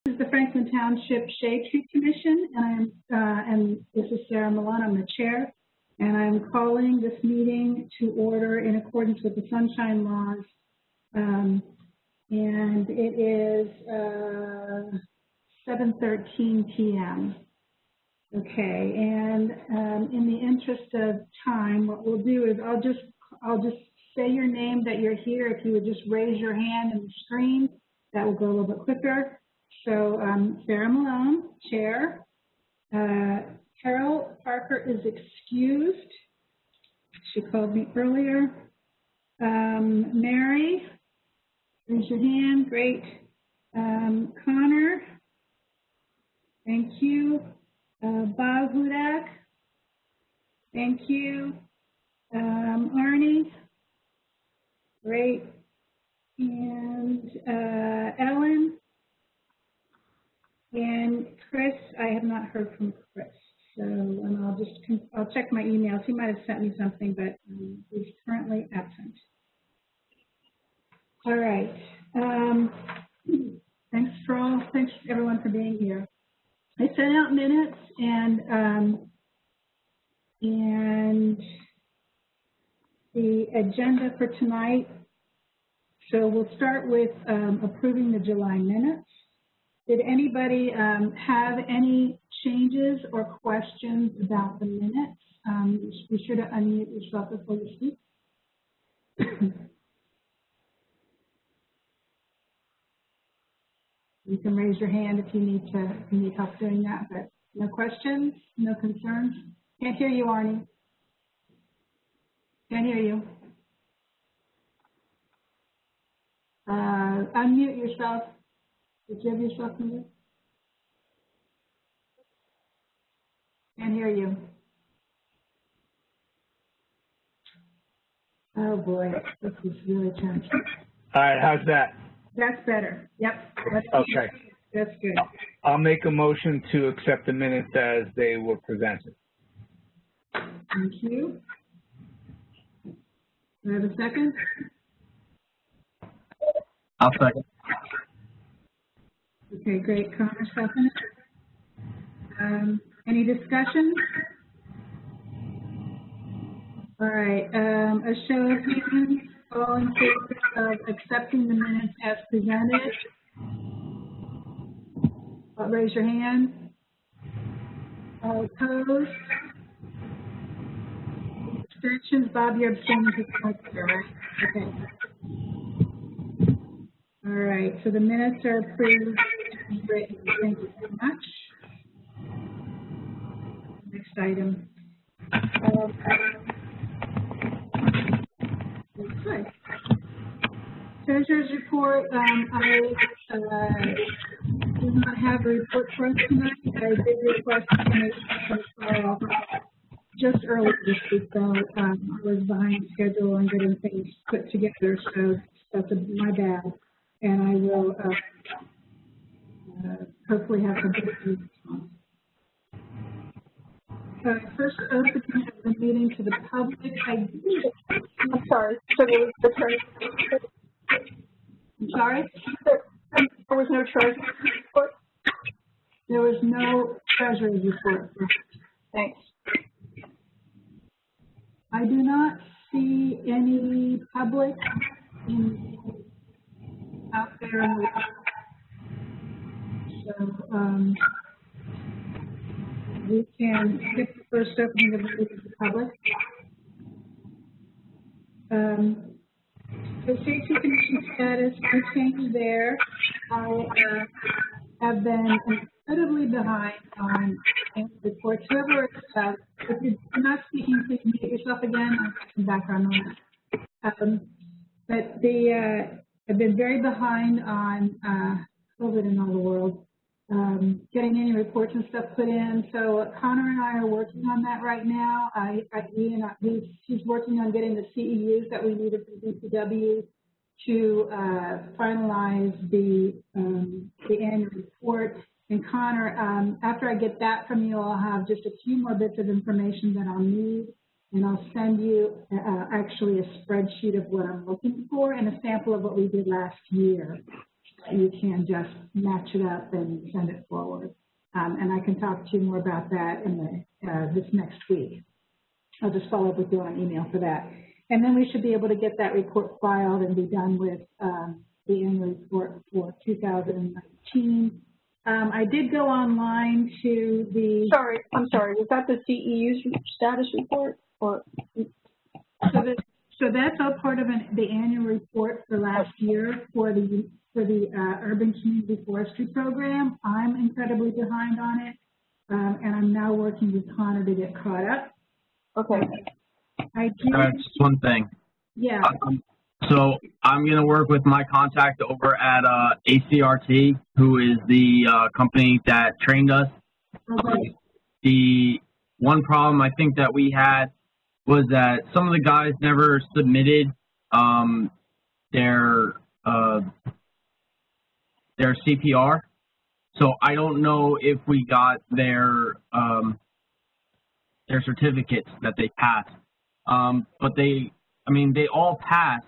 This is the Franklin Township Shade Tree Commission, and this is Sarah Milan. I'm the chair, and I'm calling this meeting to order in accordance with the Sunshine Laws. And it is 7:13 p.m. Okay, and in the interest of time, what we'll do is I'll just say your name that you're here. If you would just raise your hand in the screen, that will go a little bit quicker. So Sarah Malone, chair. Carol Parker is excused. She called me earlier. Mary, raise your hand. Great. Connor, thank you. Bob Hudak, thank you. Arnie, great. And Ellen and Chris. I have not heard from Chris, so I'll check my emails. He might have sent me something, but he's currently absent. All right. Thanks everyone for being here. I sent out minutes and the agenda for tonight. So we'll start with approving the July minutes. Did anybody have any changes or questions about the minutes? Be sure to unmute yourself before you speak. You can raise your hand if you need help doing that, but no questions, no concerns. Can't hear you, Arnie. Can't hear you. Unmute yourself. Did you have yourself muted? Can't hear you. Oh boy, this is really challenging. All right, how's that? That's better. Yep. Okay. That's good. I'll make a motion to accept the minutes as they were presented. Thank you. Do I have a second? I'll second. Okay, great. Connor, second. Any discussion? All right. A show of hands. All in favor of accepting the minutes as presented? Raise your hand. All opposed? Abstentions? Bob, you're abstaining because you're right? Okay. All right. So the minutes are approved. Thank you very much. Next item. Good. Treasurer's report. I do not have a report for us tonight. I did request information just early this week, though. I was behind schedule on getting things put together, so that's my bad. And I will hopefully have some good response. First opening of the meeting to the public. I'm sorry. So there was the treasurer. I'm sorry? There was no treasurer's report? There was no treasurer's report. Thanks. I do not see any public out there in the so we can skip the first opening of the meeting to the public. The safety commission status, no change there. I have been incredibly behind on reports. Whoever, if you're not speaking, please mute yourself again. I'll get some background on that. But I've been very behind on COVID in all the world. Getting any reports and stuff put in. So Connor and I are working on that right now. He's working on getting the CEUs that we needed from DPW to finalize the annual report. And Connor, after I get that from you, I'll have just a few more bits of information that I'll need, and I'll send you actually a spreadsheet of what I'm looking for and a sample of what we did last year. you can just match it up and send it forward. And I can talk to you more about that in this next week. I'll just follow up with you on email for that. And then we should be able to get that report filed and be done with the annual report for 2019. I did go online to the... I'm sorry, was that the CEU's status report? Or? So that's all part of the annual report for last year for the Urban Community Forestry Program. I'm incredibly behind on it, and I'm now working with Connor to get caught up. Okay. Just one thing. Yeah. So I'm going to work with my contact over at ACRT, who is the company that trained us. Okay. The one problem I think that we had was that some of the guys never submitted their CPR. So I don't know if we got their certificates that they passed. But they all passed,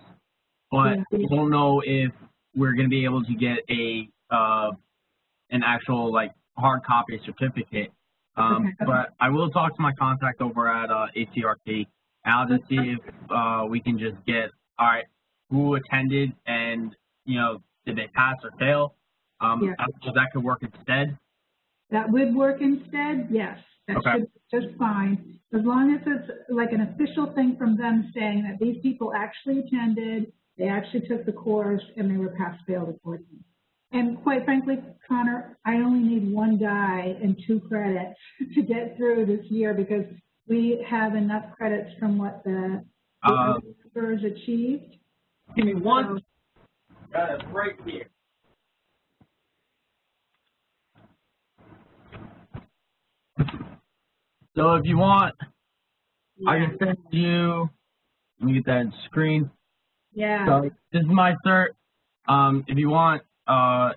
but I don't know if we're going to be able to get an actual hard copy certificate. But I will talk to my contact over at ACRT, and I'll just see if we can just get, all right, who attended and, did they pass or fail? I don't know if that could work instead. That would work instead, yes. That should be just fine. As long as it's like an official thing from them saying that these people actually attended, they actually took the course, and they were pass-failed accordingly. And quite frankly, Connor, I only need one guy and 2 credits to get through this year because we have enough credits from what the members achieved. Give me one. Got it right here. So if you want, I can send you, let me get that screen. Yeah. So this is my cert. If you want, I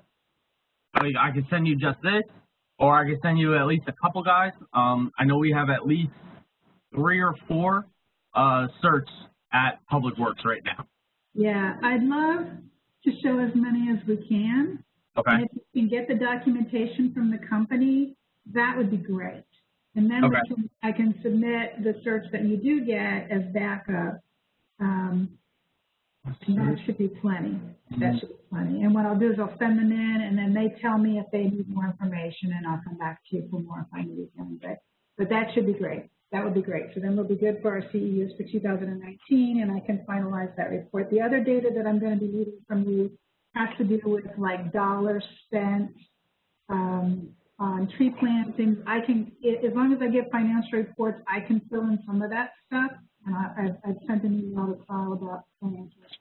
can send you just this, or I can send you at least a couple guys. I know we have at least 3 or 4 certs at Public Works right now. Yeah, I'd love to show as many as we can. Okay. And if you can get the documentation from the company, that would be great. And then I can submit the certs that you do get as backup. That should be plenty. That should be plenty. And what I'll do is I'll send them in, and then they tell me if they need more information, and I'll come back to you for more if I need them. But that should be great. That would be great. So then we'll be good for our CEUs for 2019, and I can finalize that report. The other data that I'm going to be needing from you has to do with dollars spent on tree plantings. I can, as long as I get financial reports, I can fill in some of that stuff. And I've sent an email to Carl about financials.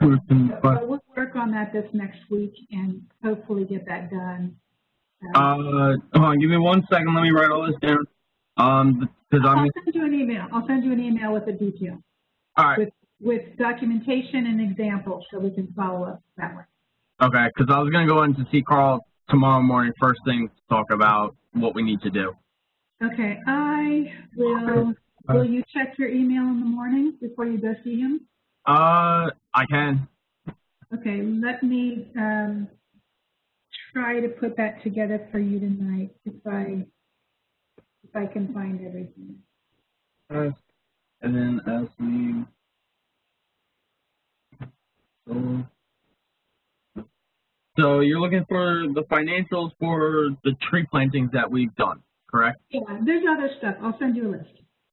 So we'll work on that this next week and hopefully get that done. Hold on, give me 1 second. Let me write all this down. I'll send you an email. I'll send you an email with the detail. All right. With documentation and examples, so we can follow up that way. Okay, because I was going to go in to see Carl tomorrow morning, first thing, to talk about what we need to do. Okay, I will. Will you check your email in the morning before you go see him? I can. Okay, let me try to put that together for you tonight if I can find everything. And then as we so you're looking for the financials for the tree plantings that we've done, correct? Yeah, there's other stuff. I'll send you a list.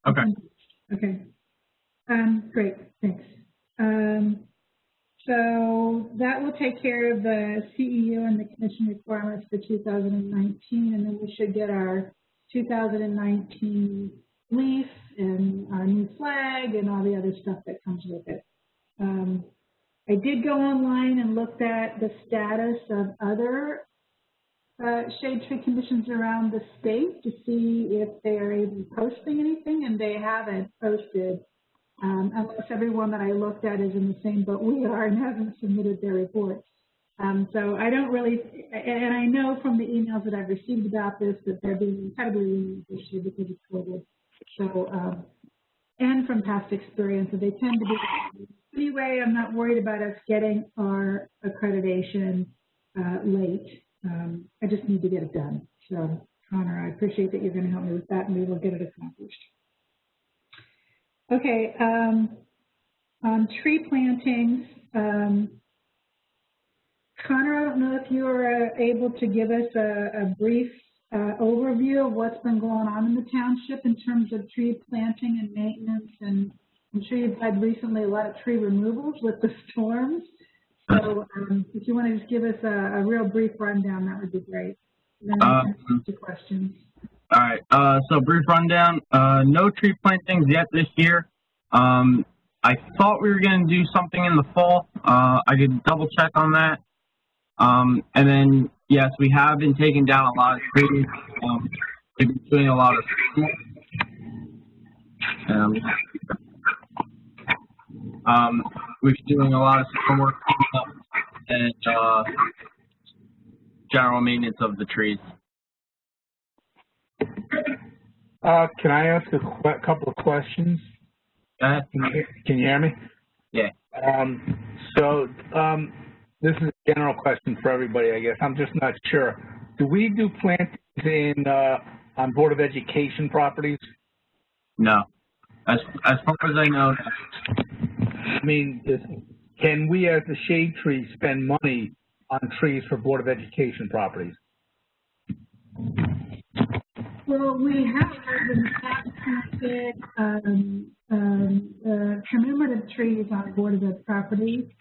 Okay. Okay. Great. Thanks. So that will take care of the CEU and the commission requirements for 2019, and then we should get our 2019 leaf and our new flag and all the other stuff that comes with it. I did go online and looked at the status of other shade tree commissions around the state to see if they are even posting anything, and they haven't posted unless everyone that I looked at is in the same boat we are and hasn't submitted their reports. So I don't really, and I know from the emails that I've received about this that they're being incredibly lenient this year because of COVID. So, and from past experience, so they tend to be. Anyway, I'm not worried about us getting our accreditation. late. I just need to get it done. So, Connor, I appreciate that you're going to help me with that, and we will get it accomplished. Okay, on tree plantings, Connor, I don't know if you are able to give us a brief overview of what's been going on in the township in terms of tree planting and maintenance, and I'm sure you've had recently a lot of tree removals with the storms. So if you want to just give us a real brief rundown, that would be great. And then we can answer questions. All right. So brief rundown. No tree plantings yet this year. I thought we were going to do something in the fall. I could double check on that. And then, yes, we have been taking down a lot of trees. We've been doing a lot of we've been doing a lot of storm work and general maintenance of the trees. Can I ask a couple of questions? Can you hear me? Yeah. This is a general question for everybody, I guess. I'm just not sure. Do we do plantings on Board of Education properties? No. As far as I know. I mean, can we as the shade tree spend money on trees for Board of Education properties? Well, we have planted commemorative trees on Board of Ed properties.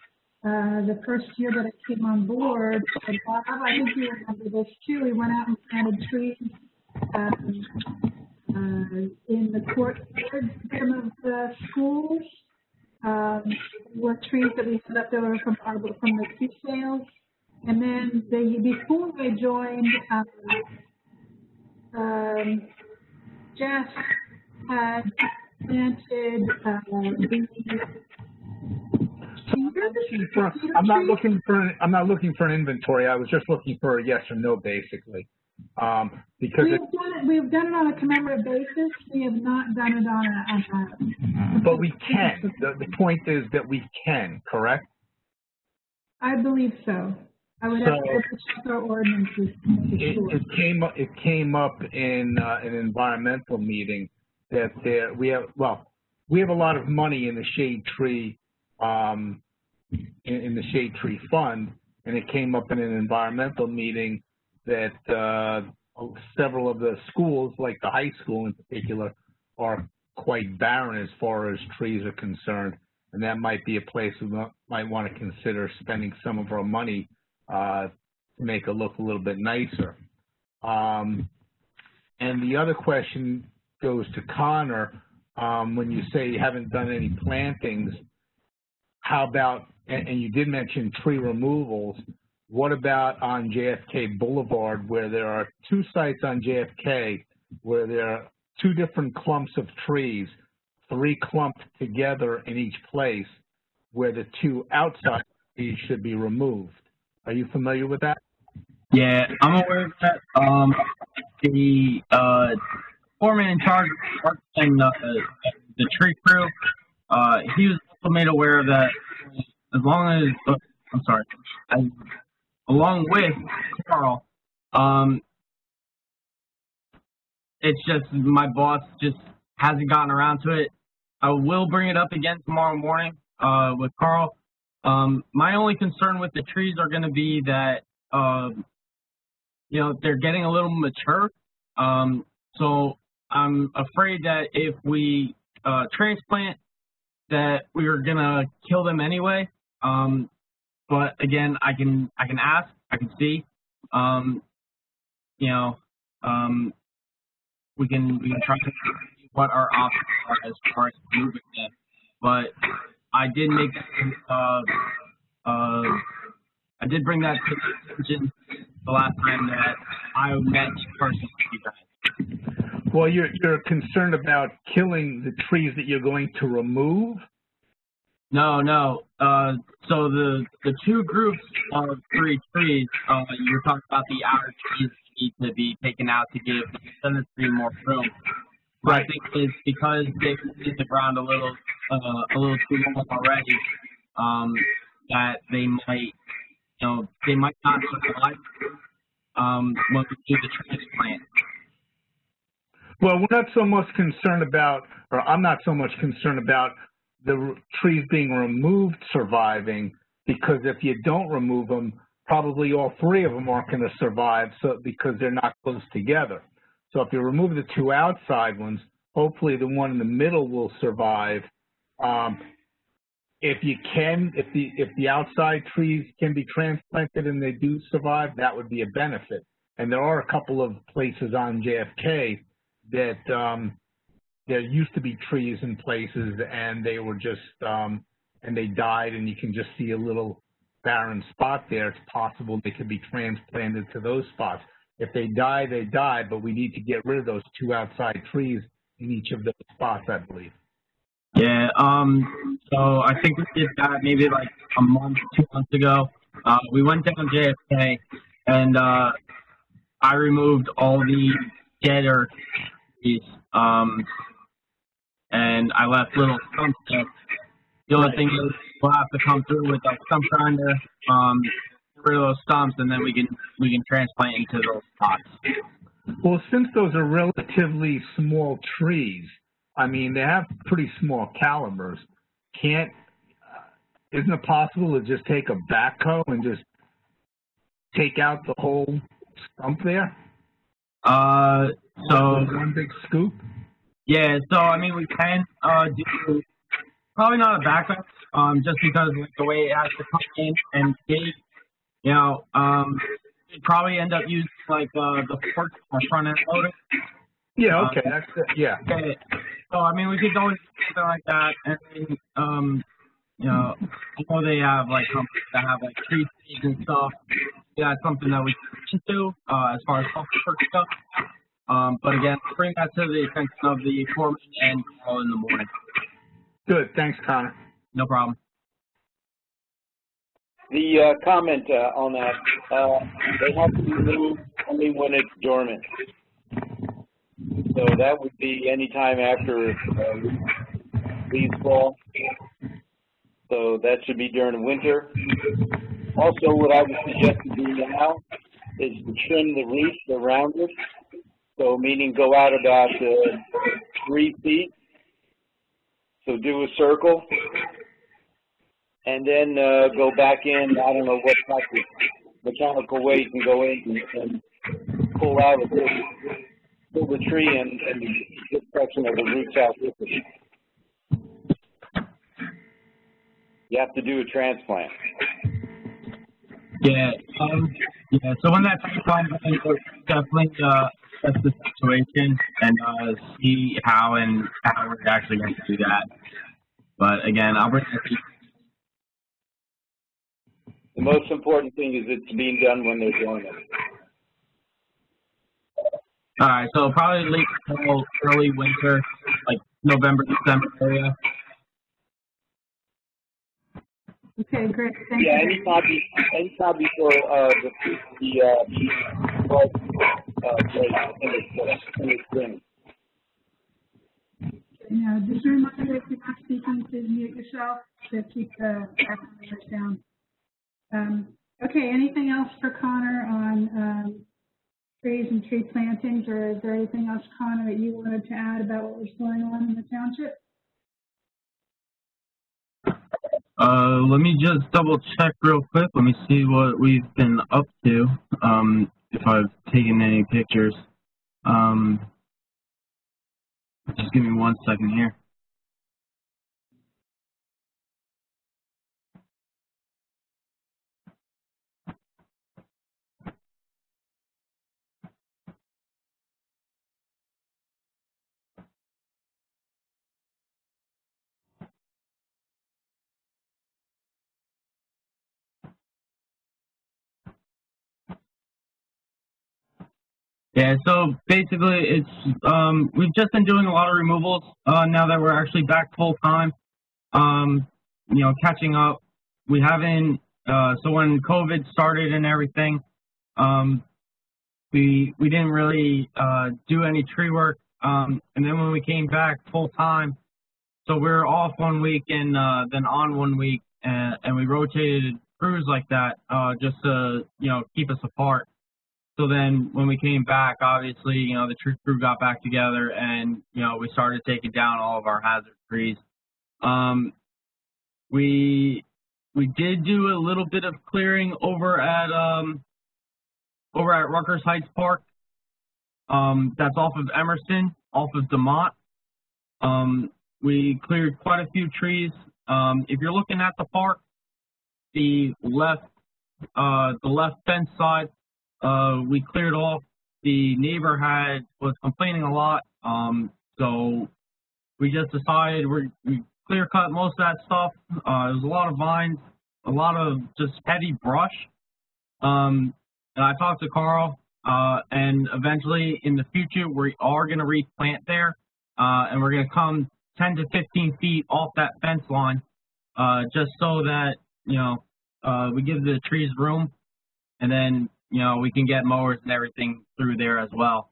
The first year that I came on board, Bob, I think you remember this too, we went out and planted trees in the courtyard of the schools. Were trees that we had left over from the tea sales. And then before I joined, Jeff had planted I'm not looking for an inventory. I was just looking for a yes or no, basically. Because we've done it on a commemorative basis. We have not done it on a but we can. The point is that we can, correct? I believe so. I would have to check our ordinances. It came up in an environmental meeting that we have a lot of money in the shade tree in the shade tree fund, and it came up in an environmental meeting that several of the schools, like the high school in particular, are quite barren as far as trees are concerned, and that might be a place we might want to consider spending some of our money to make it look a little bit nicer. And the other question goes to Connor. When you say you haven't done any plantings, how about, and you did mention tree removals, what about on JFK Boulevard, where there are two sites on JFK where there are two different clumps of trees, three clumped together in each place, where the two outside trees should be removed? Are you familiar with that? Yeah, I'm aware of that. The foreman in charge of the tree crew, he was also made aware of that. Along with Carl, it's just my boss just hasn't gotten around to it. I will bring it up again tomorrow morning with Carl. My only concern with the trees are going to be that they're getting a little mature. So I'm afraid that if we transplant, that we are going to kill them anyway. But again, I can ask, I can see, we can try to see what our options are as far as moving them. But I did make I did bring that to attention the last time that I met personally with you guys. Well, you're concerned about killing the trees that you're going to remove? No. So the two groups of 3 trees, you're talking about the outer trees that need to be taken out to give the center tree more room. Right. I think it's because they've hit the ground a little too long already, that they might they might not survive when we do the transplant. Well, we're not so much concerned about, or I'm not so much concerned about the trees being removed surviving, because if you don't remove them, probably all three of them aren't going to survive, because they're not close together. So if you remove the two outside ones, hopefully the one in the middle will survive. If the outside trees can be transplanted and they do survive, that would be a benefit. And there are a couple of places on JFK that there used to be trees in places and they were just and they died, and you can just see a little barren spot there. It's possible they could be transplanted to those spots. If they die, they die, but we need to get rid of those two outside trees in each of those spots, I believe. Yeah, so I think we did that maybe like a month, 2 months ago. We went down JFK, and I removed all the deader trees, and I left little stumps there. The only thing is we'll have to come through with like stump grinder, get rid of those stumps, and then we can transplant into those spots. Well, since those are relatively small trees, I mean, they have pretty small calibers. Isn't it possible to just take a backhoe and just take out the whole stump there? So one big scoop? Yeah, so I mean, we can do probably not a backhoe, just because like, the way it has to come in and dig, we'd probably end up using like the fork front end loader. Yeah, okay, that's it. Yeah. Okay. So I mean, we could always do something like that, and then I know they have like companies that have like tree seeds and stuff. Yeah, it's something that we can do as far as self-work stuff. But again, bring that to the attention of the foreman and call in the morning. Good, thanks, Connor. No problem. The comment on that, they have to be moved only when it's dormant. So that would be any time after leaves fall. So that should be during the winter. Also, what I would suggest to do now is to trim the roots around it. So meaning go out about 3 feet. So do a circle. And then go back in. I don't know what type of mechanical way you can go in and pull out of it. Pull the tree and get section of the roots out with it. You have to do a transplant. Yeah. So when that transplant happens, we'll definitely assess the situation and see how we're actually going to do that. But again, I'll bring it to you. The most important thing is it's being done when they're doing it. All right, so probably late fall, early winter, like November, December area. Okay, great. Thank Yeah, you. anytime before the in the spring. Now, just a reminder, if you're not speaking, please mute yourself to keep the background noise down. Okay, anything else for Connor on trees and tree plantings, or is there anything else, Connor, that you wanted to add about what was going on in the township? Let me just double check real quick. Let me see what we've been up to, if I've taken any pictures. Just give me 1 second here. Yeah, so basically it's, we've just been doing a lot of removals, now that we're actually back full time, catching up. We haven't, so when COVID started and everything, we didn't really, do any tree work, and then when we came back full time, so we were off 1 week and, then on 1 week, and we rotated crews like that, just to, keep us apart. So then when we came back, obviously, the crew got back together and, we started taking down all of our hazard trees. We did do a little bit of clearing over at Rutgers Heights Park. That's off of Emerson, off of DeMont. We cleared quite a few trees. If you're looking at the park, the left fence side, we cleared off. The neighbor was complaining a lot, so we just decided we clear cut most of that stuff. There was a lot of vines, a lot of just heavy brush. And I talked to Carl, and eventually in the future we are going to replant there, and we're going to come 10 to 15 feet off that fence line, just so that we give the trees room, and then we can get mowers and everything through there as well.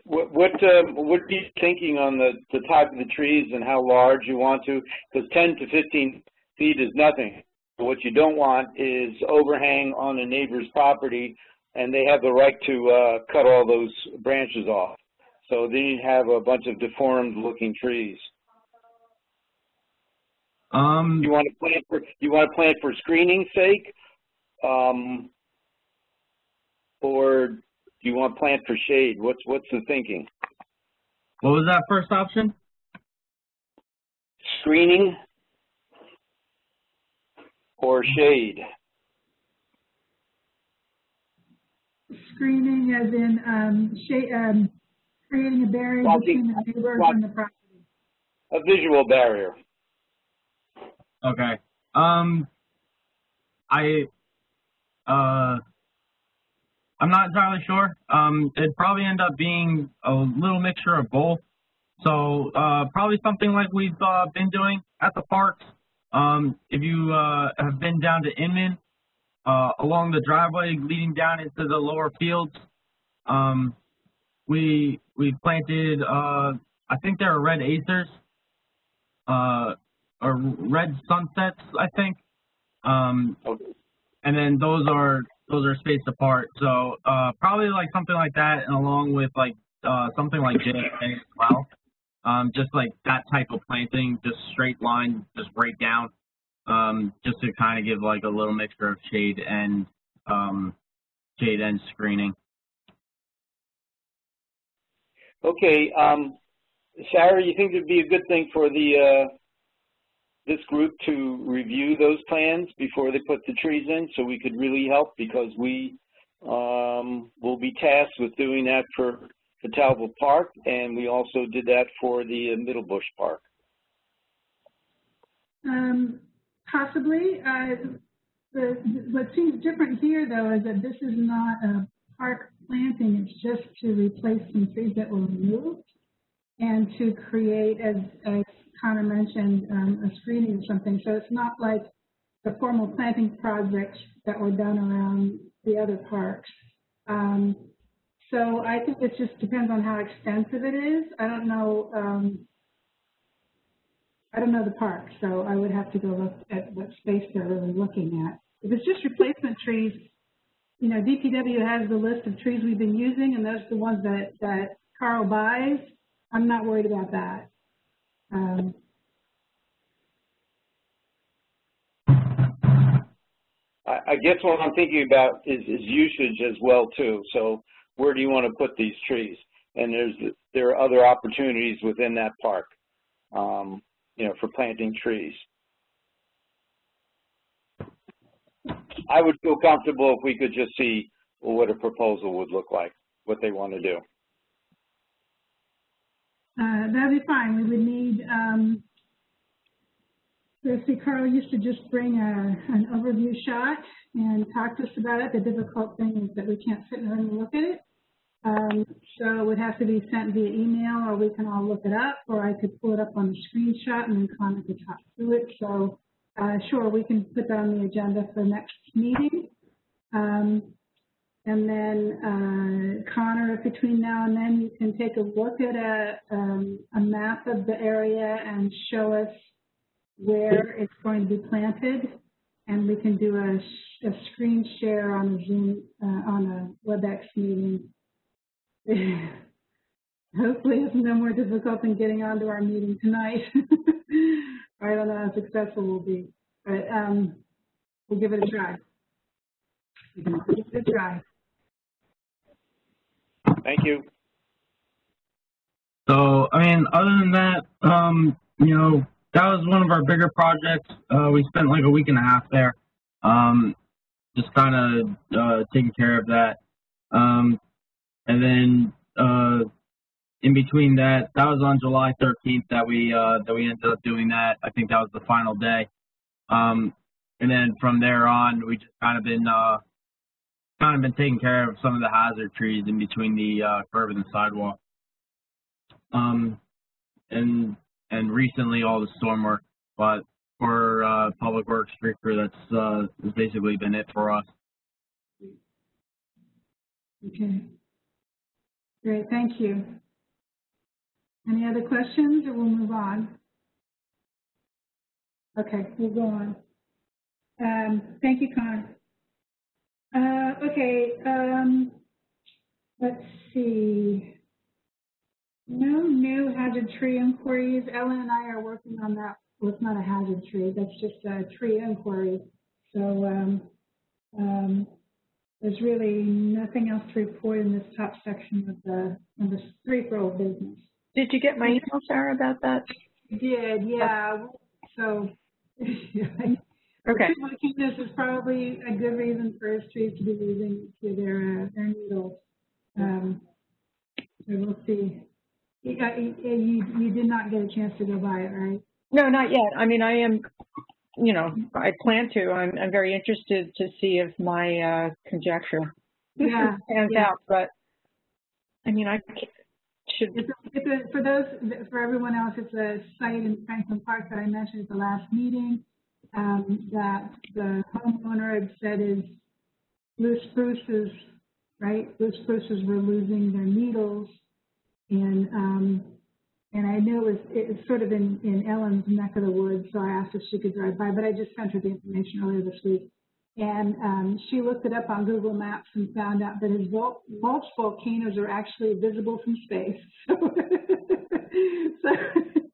What are you thinking on the type of the trees and how large you want to? Because 10 to 15 feet is nothing. What you don't want is overhang on a neighbor's property, and they have the right to cut all those branches off. So then you have a bunch of deformed-looking trees. You want to plant for screening's sake, or do you want to plant for shade? What's the thinking? What was that first option? Screening or shade? Screening as in shade, creating a barrier between the neighbors and the property. A visual barrier. Okay. I'm not entirely sure. It'd probably end up being a little mixture of both. So probably something like we've been doing at the parks. If you have been down to Inman, along the driveway leading down into the lower fields, we planted, I think they were red acers, or red sunsets, I think. Okay. And then those are spaced apart. So probably like something like that, and along with like something like JFK as well. Just like that type of planting, just straight line, just right down, just to kind of give like a little mixture of shade and screening. Okay, Sarah, you think it'd be a good thing for this group to review those plans before they put the trees in, so we could really help, because we will be tasked with doing that for the Talbot Park, and we also did that for the Middle Bush Park. Possibly. What seems different here, though, is that this is not a park planting. It's just to replace some trees that were removed and to create, as Connor mentioned, a screening or something. So it's not like the formal planting projects that were done around the other parks. So I think it just depends on how extensive it is. I don't know the park, so I would have to go look at what space they're really looking at. If it's just replacement trees, DPW has the list of trees we've been using, and those are the ones that Carl buys. I'm not worried about that. I guess what I'm thinking about is usage as well too. So where do you want to put these trees? And there are other opportunities within that park, for planting trees. I would feel comfortable if we could just see what a proposal would look like, what they want to do. That'd be fine. We would need, let's see, Carl used to just bring an overview shot and talk to us about it. The difficult thing is that we can't sit in the room and look at it. So it would have to be sent via email, or we can all look it up, or I could pull it up on the screenshot and then Connor could talk through it. So sure, we can put that on the agenda for next meeting. And then, Connor, between now and then, you can take a look at a map of the area and show us where it's going to be planted. and we can do a screen share on a Zoom, on a WebEx meeting. Hopefully it's no more difficult than getting onto our meeting tonight. I don't know how successful we'll be, but we'll give it a try. Give it a try. Thank you. So, I mean, other than that, you know, that was one of our bigger projects. We spent like a week and a half there, just kind of taking care of that. And then in between that, that was on July 13th that we ended up doing that. I think that was the final day. And then from there on, we just kind of been taking care of some of the hazard trees in between the curb and the sidewalk. And recently all the storm work, but for Public Works Street Crew, that's basically been it for us. Okay. Great, thank you. Any other questions, or we'll move on? Okay, we'll go on. Thank you, Con. Okay, let's see. No new hazard tree inquiries. Ellen and I are working on that. Well, it's not a hazard tree. That's just a tree inquiry. So there's really nothing else to report in this top section of the number 3 for old business. Did you get my email, Sarah, about that? Did, yeah. So, okay. This is probably a good reason for us trees to be losing to their needles. So we'll see. You did not get a chance to go by it, right? No, not yet. I mean, I am, you know, I plan to. I'm very interested to see if my conjecture pans out. But I mean, I should. For everyone else, it's a site in Franklin Park that I mentioned at the last meeting that the homeowner had said is blue spruces, right? Blue spruces were losing their needles. And I knew it was sort of in Ellen's neck of the woods, so I asked if she could drive by, but I just sent her the information earlier this week. And she looked it up on Google Maps and found out that his mulch volcanoes are actually visible from space. So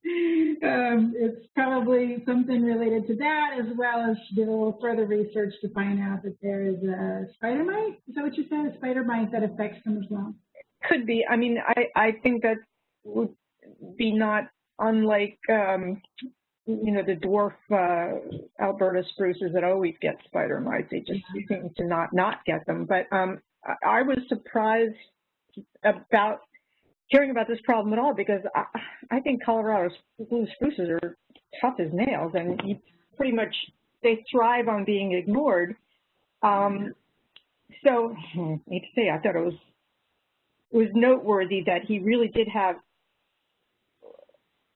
it's probably something related to that, as well as she did a little further research to find out that there is a spider mite. Is that what you said? A spider mite that affects them as well? Could be. I mean, I think that would be not unlike, you know, the dwarf Alberta spruces that always get spider mites. They just seem to not get them. But I was surprised about hearing about this problem at all, because I think Colorado's blue spruces are tough as nails, and you pretty much, they thrive on being ignored. So, I hate to say, I thought it was noteworthy that he really did have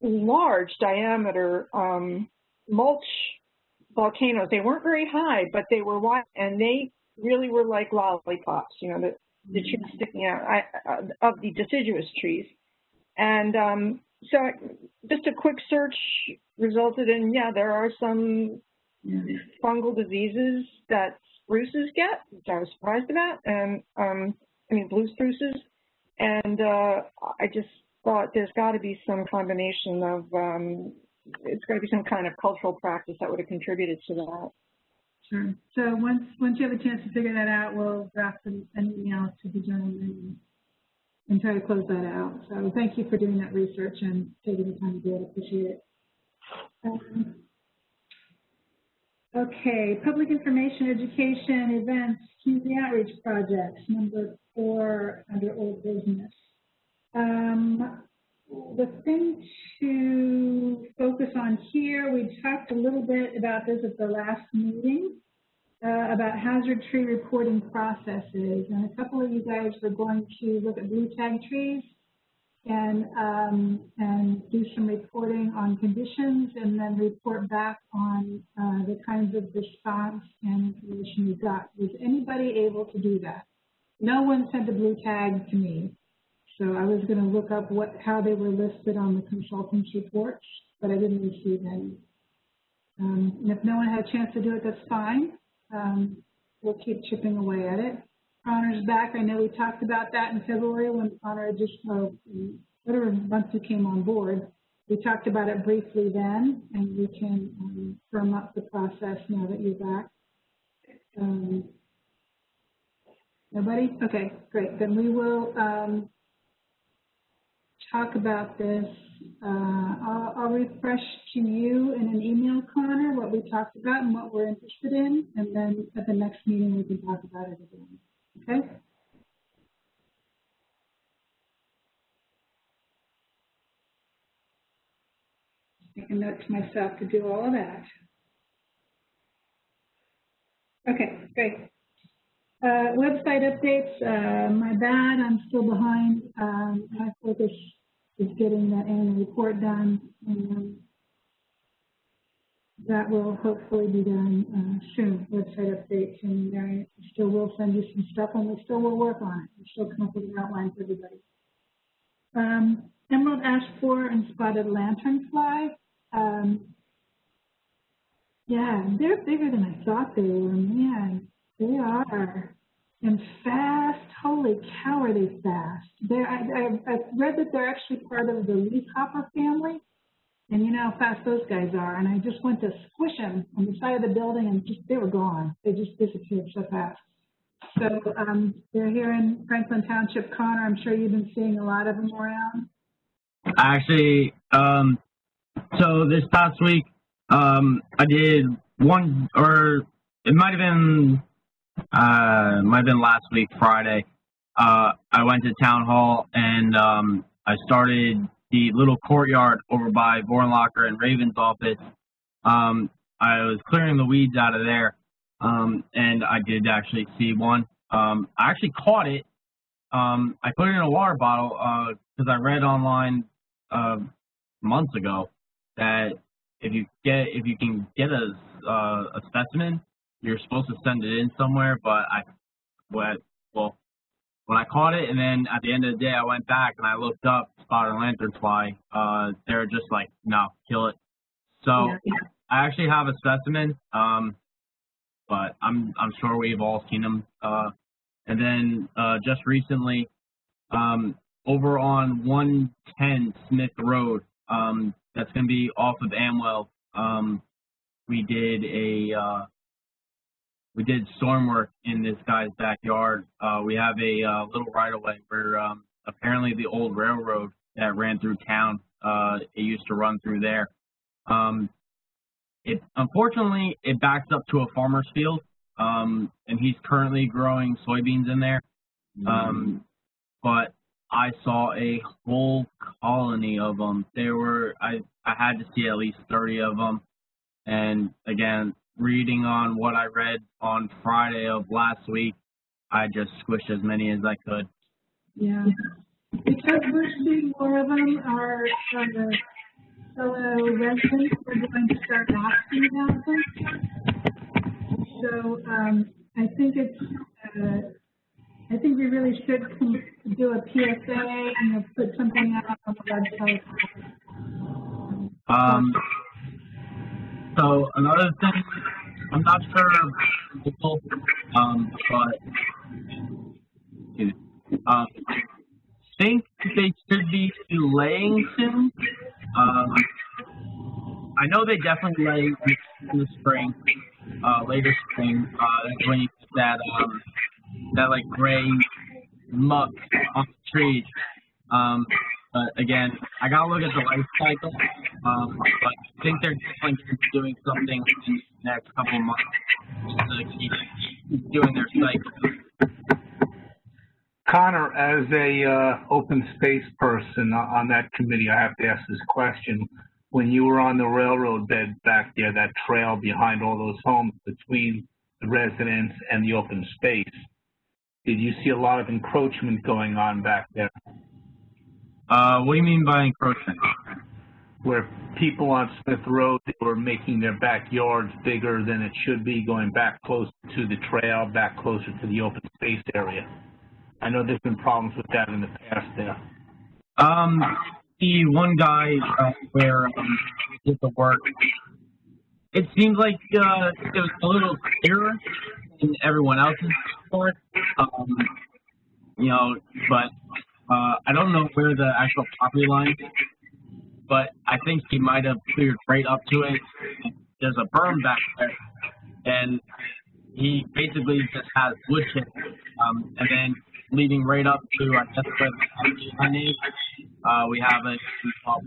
large diameter mulch volcanoes. They weren't very high, but they were wide, and they really were like lollipops, you know, the trees sticking out of the deciduous trees. And so just a quick search resulted in, yeah, there are some fungal diseases that spruces get, which I was surprised about, and I mean blue spruces. And I just thought there's got to be some combination of, it's got to be some kind of cultural practice that would have contributed to that. Sure. So once you have a chance to figure that out, we'll draft an email to the gentleman and try to close that out. So thank you for doing that research and taking the time to do it. Appreciate it. Okay, public information, education, events, community outreach projects, number 4 under old business. The thing to focus on here, we talked a little bit about this at the last meeting, about hazard tree reporting processes. And a couple of you guys were going to look at blue tag trees and do some reporting on conditions, and then report back on the kinds of response and information you got. Was anybody able to do that? No one sent a blue tag to me. So I was going to look up how they were listed on the consultant's reports, but I didn't receive any. And if no one had a chance to do it, that's fine. We'll keep chipping away at it. Connor's back. I know we talked about that in February when Connor just, whatever month you came on board. We talked about it briefly then, and we can firm up the process now that you're back. Nobody? Okay, great. Then we will talk about this. I'll refresh to you in an email, Connor, what we talked about and what we're interested in, and then at the next meeting we can talk about it again. Okay? Make a note to myself to do all of that. Okay, great. Website updates, my bad, I'm still behind. My focus is getting that annual report done, and that will hopefully be done soon, website updates, and I still will send you some stuff, and we still will work on it. We still come up with an outline for everybody. Emerald ash borer and spotted lanternfly. Yeah, they're bigger than I thought they were, man. They are. And fast. Holy cow, are they fast. I've read that they're actually part of the leafhopper family. And you know how fast those guys are. And I just went to squish them on the side of the building and they were gone. They just disappeared so fast. So they're here in Franklin Township. Connor, I'm sure you've been seeing a lot of them around. Actually, so this past week, I did one, or it might have been last week, Friday. I went to town hall and I started the little courtyard over by Vornlocker and Raven's office. I was clearing the weeds out of there, and I did actually see one. I actually caught it. I put it in a water bottle because I read online months ago that if you can get a specimen, you're supposed to send it in somewhere. But when I caught it, and then at the end of the day, I went back and I looked up spotted lanternfly. They're just like, no, kill it. So yeah. I actually have a specimen, but I'm sure we've all seen them. And then just recently, over on 110 Smith Road, that's going to be off of Amwell. We did storm work in this guy's backyard. We have a little right-of-way where apparently the old railroad that ran through town, it used to run through there. Unfortunately, it backs up to a farmer's field, and he's currently growing soybeans in there. But I saw a whole colony of them. I had to see at least 30 of them. And again, reading on what I read on Friday of last week, I just squished as many as I could. Yeah. Because we're seeing more of them, our fellow residents are going to start asking about them. So I think we really should do a PSA and put something out on the website. So another thing, I'm not sure people, but I think they should be laying soon. I know they definitely lay in the spring, later spring. That's when you get that like gray muck on the trees. But again, I gotta look at the life cycle. But I think they're definitely doing something in the next couple of months to keep doing their cycle. Connor, as a open space person on that committee, I have to ask this question. When you were on the railroad bed back there, that trail behind all those homes between the residents and the open space, did you see a lot of encroachment going on back there? What do you mean by encroachment? Where people on Smith Road were making their backyards bigger than it should be, going back closer to the trail, back closer to the open space area. I know there's been problems with that in the past there. The one guy where we did the work, it seems like it was a little clearer in everyone else's report. You know, but I don't know where the actual property line is, but I think he might have cleared right up to it. There's a berm back there, and he basically just has wood chips, and then leading right up to, I guess, where the property line is. We have a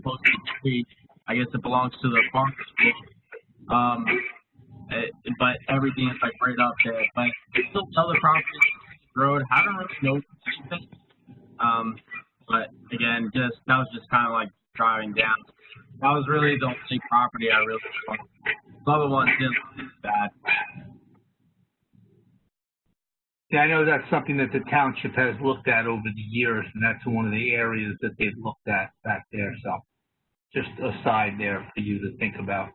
posted tree. I guess it belongs to the farm school. But everything is like right up there. But still other properties, road, I don't really know anything. But again, that was just kind of like driving down. That was really the only property I really wanted. The other ones didn't look bad. Yeah, I know that's something that the township has looked at over the years, and that's one of the areas that they've looked at back there. So just a side there for you to think about.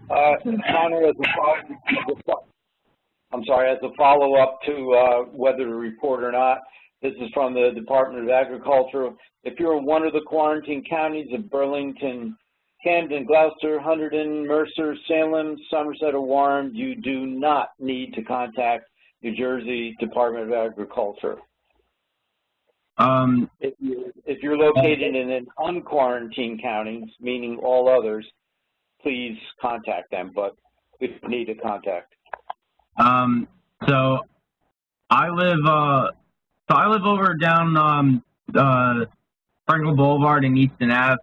Connor, as a follow-up to whether to report or not, this is from the Department of Agriculture. If you're in one of the quarantine counties of Burlington, Camden, Gloucester, Hunterdon, Mercer, Salem, Somerset, or Warren, you do not need to contact New Jersey Department of Agriculture. If you're located in an unquarantined county, meaning all others, please contact them, but we don't need to contact. So I live over down Franklin Boulevard in Easton Ave.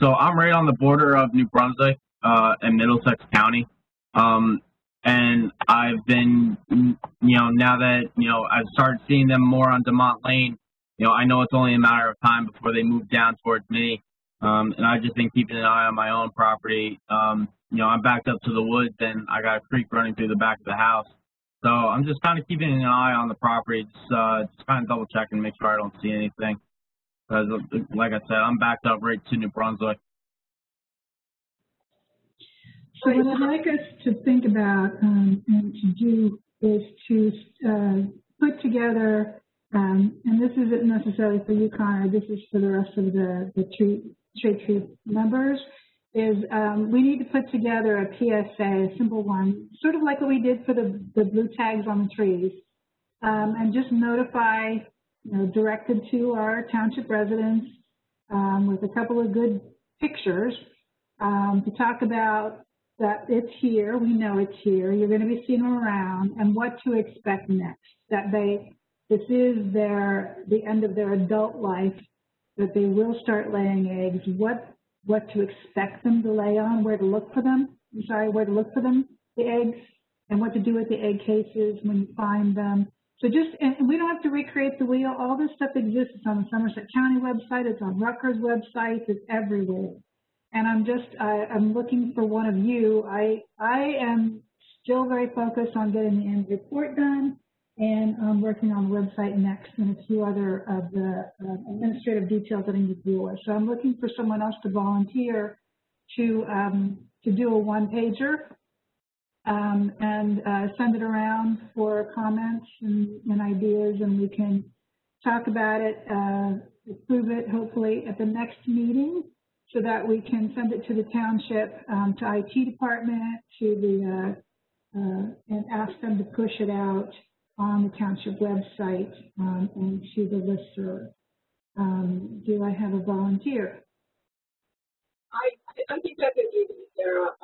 So I'm right on the border of New Brunswick and Middlesex County. And I've been, now that, I've started seeing them more on DeMont Lane, I know it's only a matter of time before they move down towards me. And I've just been keeping an eye on my own property. I'm backed up to the woods, and I got a creek running through the back of the house. So I'm just kind of keeping an eye on the property, just kind of double checking, make sure I don't see anything. Because, like I said, I'm backed up right to New Brunswick. So what I'd like us to think about and to do is to put together, and this isn't necessarily for you, Connor, this is for the rest of the Trade Tree members, is we need to put together a PSA, a simple one, sort of like what we did for the blue tags on the trees, and just notify, directed to our township residents with a couple of good pictures to talk about that it's here, we know it's here, you're going to be seeing them around, and what to expect next, that this is the end of their adult life, that they will start laying eggs, what to expect them to lay on, where to look for them, the eggs, and what to do with the egg cases when you find them. So and we don't have to recreate the wheel. All this stuff exists. It's on the Somerset County website. It's on Rutgers website. It's everywhere. And I'm looking for one of you. I am still very focused on getting the end report done, and I'm working on the website next and a few other of the administrative details that I need to deal with. So I'm looking for someone else to volunteer to do a one-pager and send it around for comments and ideas, and we can talk about it, approve it hopefully at the next meeting, so that we can send it to the township, to IT department, to and ask them to push it out on the township website and to the listserv. Do I have a volunteer? I think I could do this, Sarah.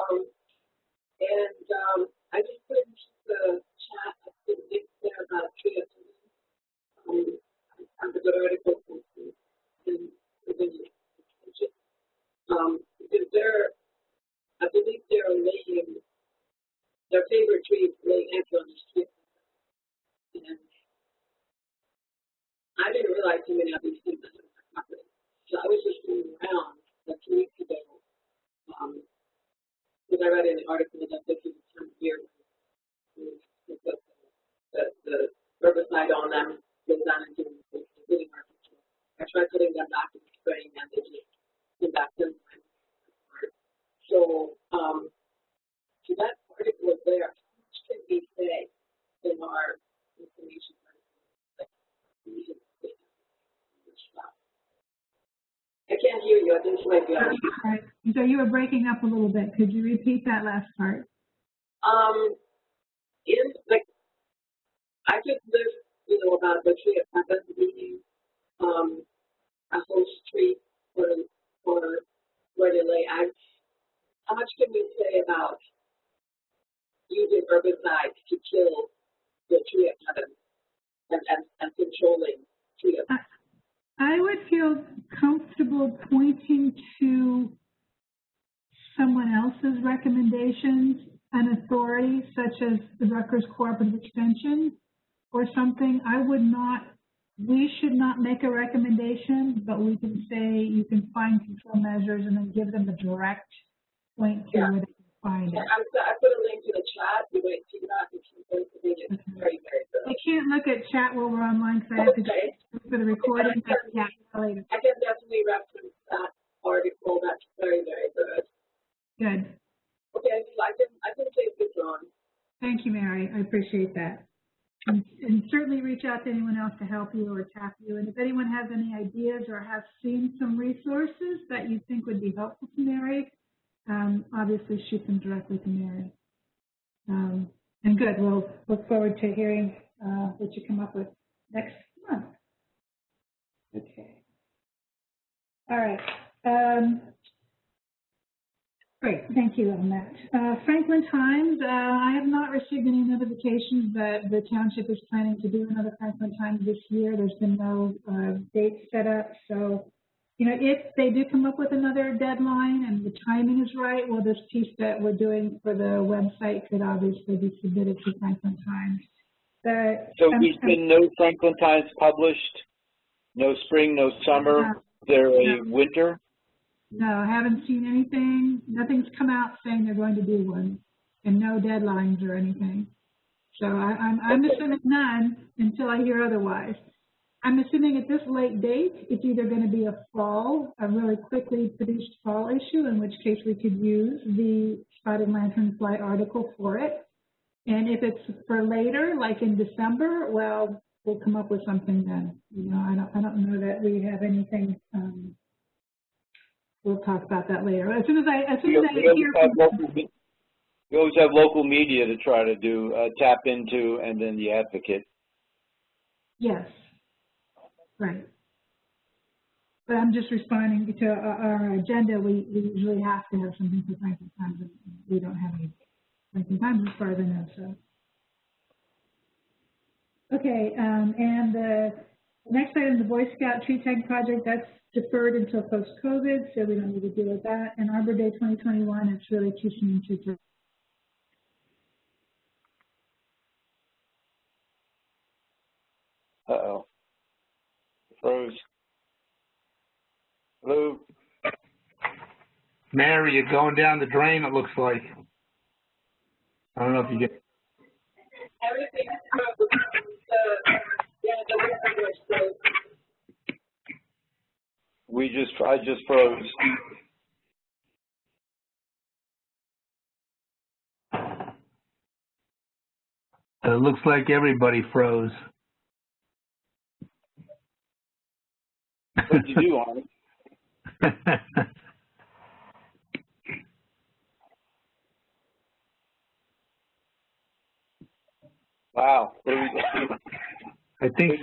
I just put into the chat the link there about creativity. I have a good article in Virginia. Because I believe they're laying, their favorite tree is laying eggs on the street. And I didn't realize too many of these things on my property. So I was just going around like 2 weeks ago, because I read in the article that this is the time of year when the herbicide on them goes down into the breeding market. I tried putting them back in the spring, and they just came back to my part. So, so that article was there. How much can we say in our information? I can't hear you. I think might be on. Right. So you were breaking up a little bit. Could you repeat that last part? I just list, about the tree of heaven being, a host tree for where to lay eggs. How much can we say about using herbicides to kill the tree of heaven and controlling tree of heaven? I would feel comfortable pointing to someone else's recommendations, an authority such as the Rutgers Cooperative Extension or something. We should not make a recommendation, but we can say you can find control measures and then give them a direct point to where they can find it. I put a link to the chat. You might see that if you go to the it's very, very good. I can't look at chat while we're online because I have to go for the recording. Later. I can definitely reference that article. That's very, very good. Good. Okay, so I can take this on. Thank you, Mary. I appreciate that. And certainly reach out to anyone else to help you or tap you. And if anyone has any ideas or has seen some resources that you think would be helpful to Mary, obviously shoot them directly to Mary. And good, we'll look forward to hearing what you come up with next month. Okay. All right. Great, thank you on that. Franklin Times, I have not received any notifications that the township is planning to do another Franklin Times this year. There's been no date set up, so if they do come up with another deadline and the timing is right, well, this piece that we're doing for the website could obviously be submitted to Franklin Times. So there's been no Franklin Times published? No spring, no summer? Is there a winter? No, I haven't seen anything. Nothing's come out saying they're going to do one, and no deadlines or anything. So I'm assuming none until I hear otherwise. I'm assuming at this late date, it's either going to be a really quickly produced fall issue, in which case we could use the spotted lanternfly article for it. And if it's for later, like in December, well, we'll come up with something then. I don't know that we have anything. We'll talk about that later. As soon as I hear. We always have local media to try to do tap into, and then the advocate. Yes. Right. But I'm just responding to our agenda. We usually have to have something for Franklin Times, and we don't have any Franklin Times as far as I know. So. Okay, and the next item, the Boy Scout tree tag project, that's deferred until post-COVID, so we don't need to deal with that. And Arbor Day 2021, it's really too soon to. Uh-oh. Froze. Hello? Mary, you're going down the drain, it looks like. I don't know if you get... Everything I just froze. It looks like everybody froze. What did you do, Arnie? Wow. What do we do? I think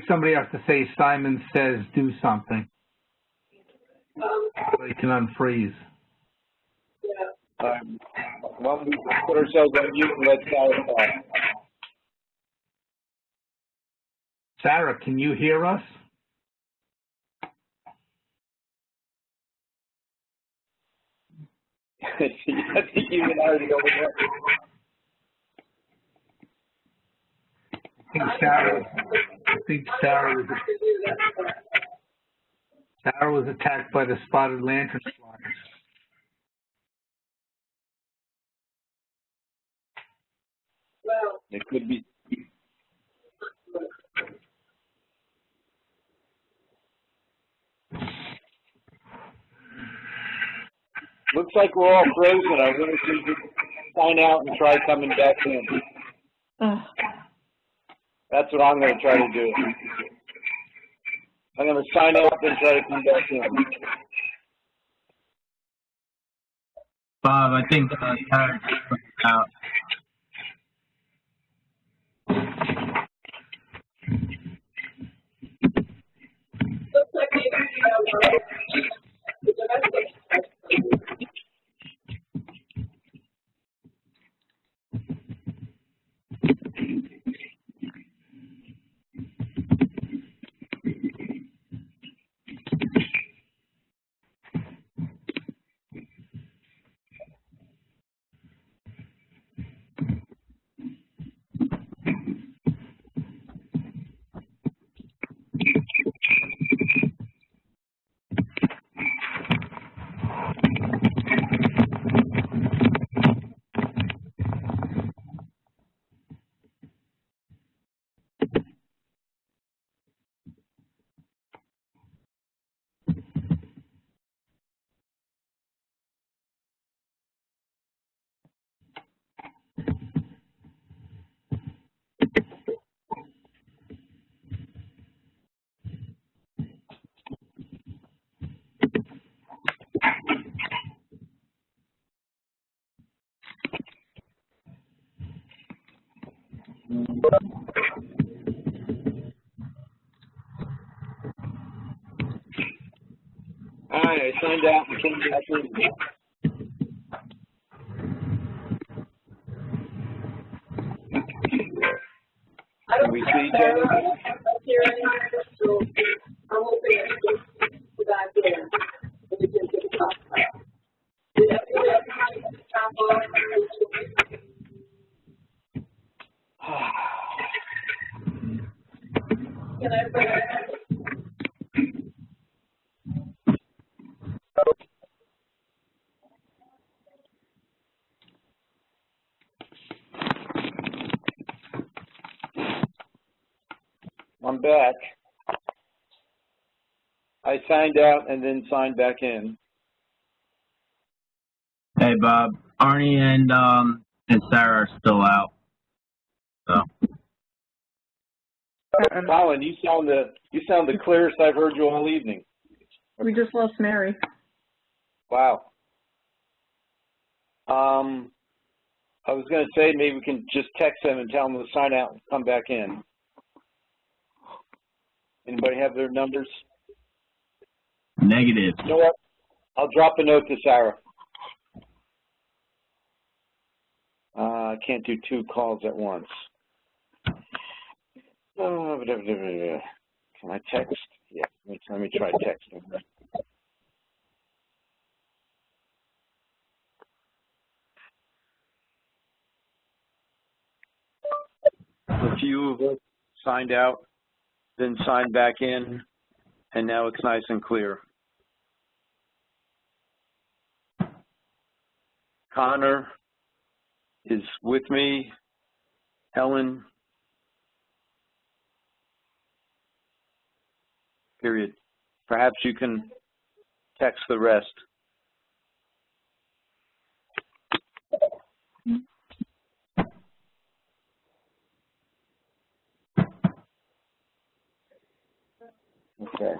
somebody has to say Simon says do something. So they can unfreeze. Yeah. Well, we put ourselves on mute and let Sarah talk. Sarah, can you hear us? I think you and I are over there. I think Sarah was attacked by the spotted lanternflies. Well, it could be. Looks like we're all frozen. I wonder if we could sign out and try coming back in. That's what I'm going to try to do. I'm going to sign out and try to come back in. Bob, I think Tara just put it out. Looks like maybe the domestic. All right, I signed out and came back in. Can we see each other? Here anymore, so I'm hoping to back there. And we can get it off. Can I bring it? I'm back. I signed out and then signed back in. Hey, Bob. Arnie and Sarah are still out. So. Colin, you sound the clearest I've heard you all evening. We just lost Mary. Wow. I was going to say maybe we can just text them and tell them to sign out and come back in. Anybody have their numbers? Negative. You know what? I'll drop a note to Sarah. I can't do 2 calls at once. Can I text? Yeah, let me try texting. A few of us signed out, then signed back in, and now it's nice and clear. Connor is with me. Helen. Period. Perhaps you can text the rest. Okay.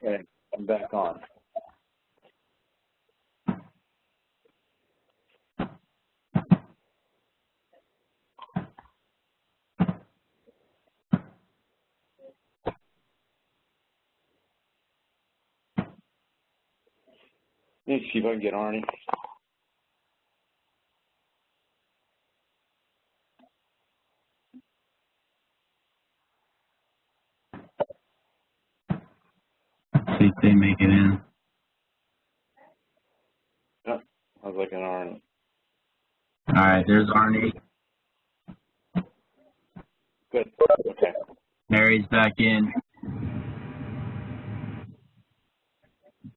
Okay, I'm back on. Let me see if I can get Arnie. See if they make it in. Oh, I was looking at Arnie. All right, there's Arnie. Good. Okay. Mary's back in.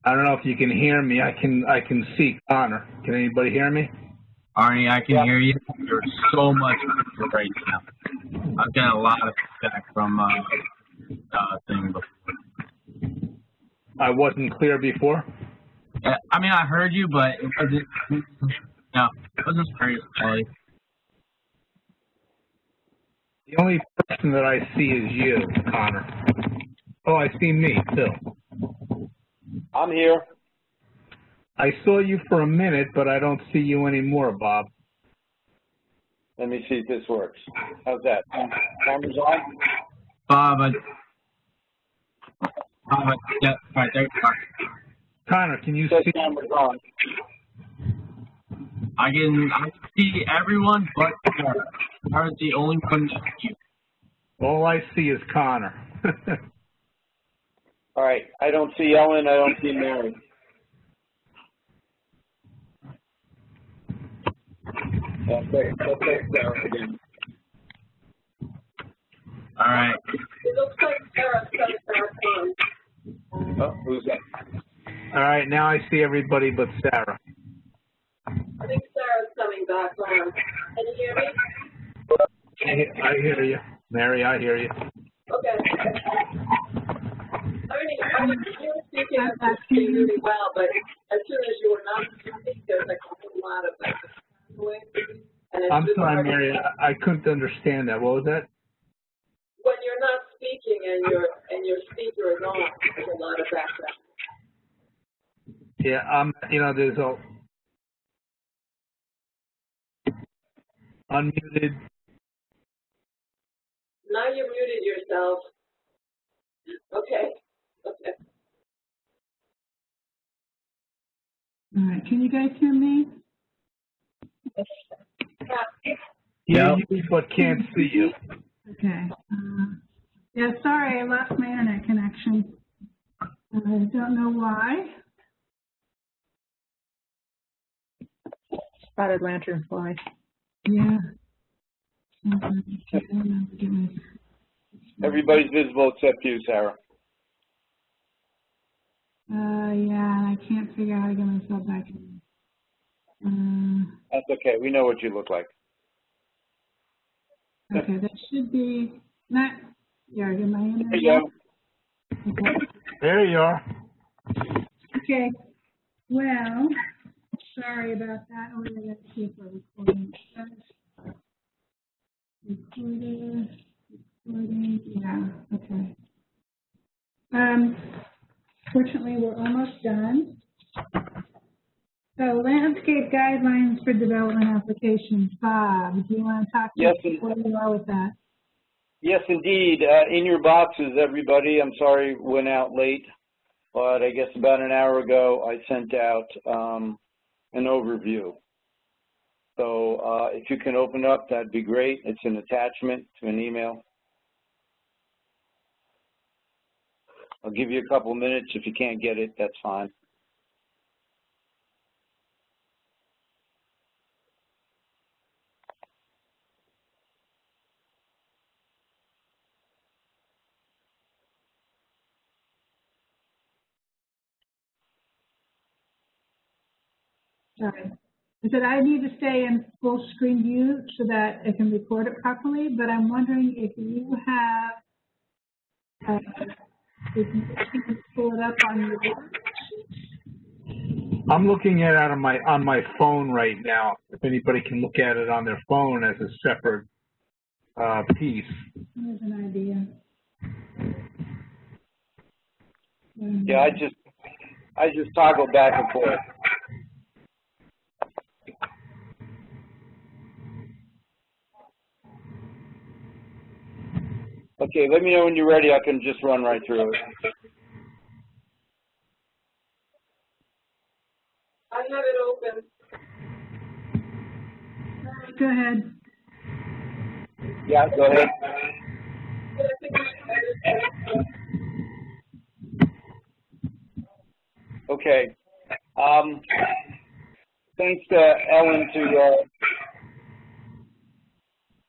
I don't know if you can hear me. I can see Connor. Can anybody hear me? Arnie, I can hear you. You're so much better right now. I've got a lot of feedback from thing before. I wasn't clear before. I mean, I heard you, but it wasn't. No, Goodness gracious, Charlie. The only person that I see is you, Connor. Oh, I see me, too. I'm here. I saw you for a minute, but I don't see you anymore, Bob. Let me see if this works. How's that? Camera's on? Bob, yeah, right, there you are. Connor, can you Says see? camera's on. I can see everyone but Sarah. Sarah's the only one that sees you. All I see is Connor. All right. I don't see Ellen. I don't see Mary. That's Sarah again. All right. It looks like Sarah's coming back on. Oh, who's that? All right, now I see everybody but Sarah. I think Sarah's coming back on. Can you hear me? I hear you. Mary, I hear you. Okay. I mean, you were speaking really well, but as soon as you were not speaking, there's like a whole lot of like noise. I'm sorry, Mary, I couldn't understand that. What was that? When you're not speaking and your speaker is on, there's a lot of background. Yeah, you know, there's a unmuted. Now you muted yourself. Okay. Okay. All right, can you guys hear me? Yeah, but can't see you. Okay. Yeah, sorry, I lost my internet connection. I don't know why. Spotted lanternfly. Yeah. Everybody's visible except you, Sarah. Yeah, I can't figure out how to get myself back in. That's okay. We know what you look like. Okay, that should be not. Yeah, am I in there? There you go. Okay. There you are. Okay. Well, sorry about that. Oh, yeah, let's see if we're recording. Recording. Yeah. Okay. Fortunately, we're almost done. So, landscape guidelines for development applications. Bob, do you want to talk to us where you are with that? Yes, indeed. In your boxes, everybody. I'm sorry it went out late, but I guess about an hour ago I sent out an overview. So if you can open up, that'd be great. It's an attachment to an email. I'll give you a couple of minutes. If you can't get it, that's fine. Sorry. I said I need to stay in full screen view so that I can record it properly, but I'm wondering if you have, if you can pull it up on your. I'm looking at it on my phone right now. If anybody can look at it on their phone as a separate piece. There's an idea. Yeah, I just toggle back and forth. Okay, let me know when you're ready. I can just run right through it. I have it open. Go ahead. Yeah, go ahead. Okay. Thanks to Ellen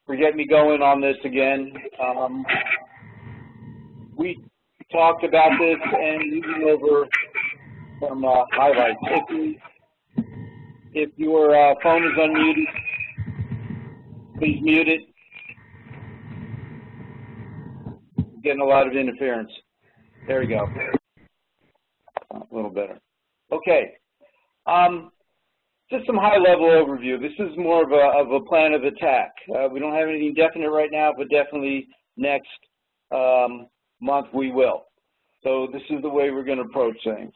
for getting me going on this again. We talked about this and we went over some highlights. If your phone is unmuted, please mute it. Getting a lot of interference. There we go. A little better. Okay. just some high-level overview. This is more of a plan of attack. We don't have anything definite right now, but definitely next month we will. So this is the way we're going to approach things.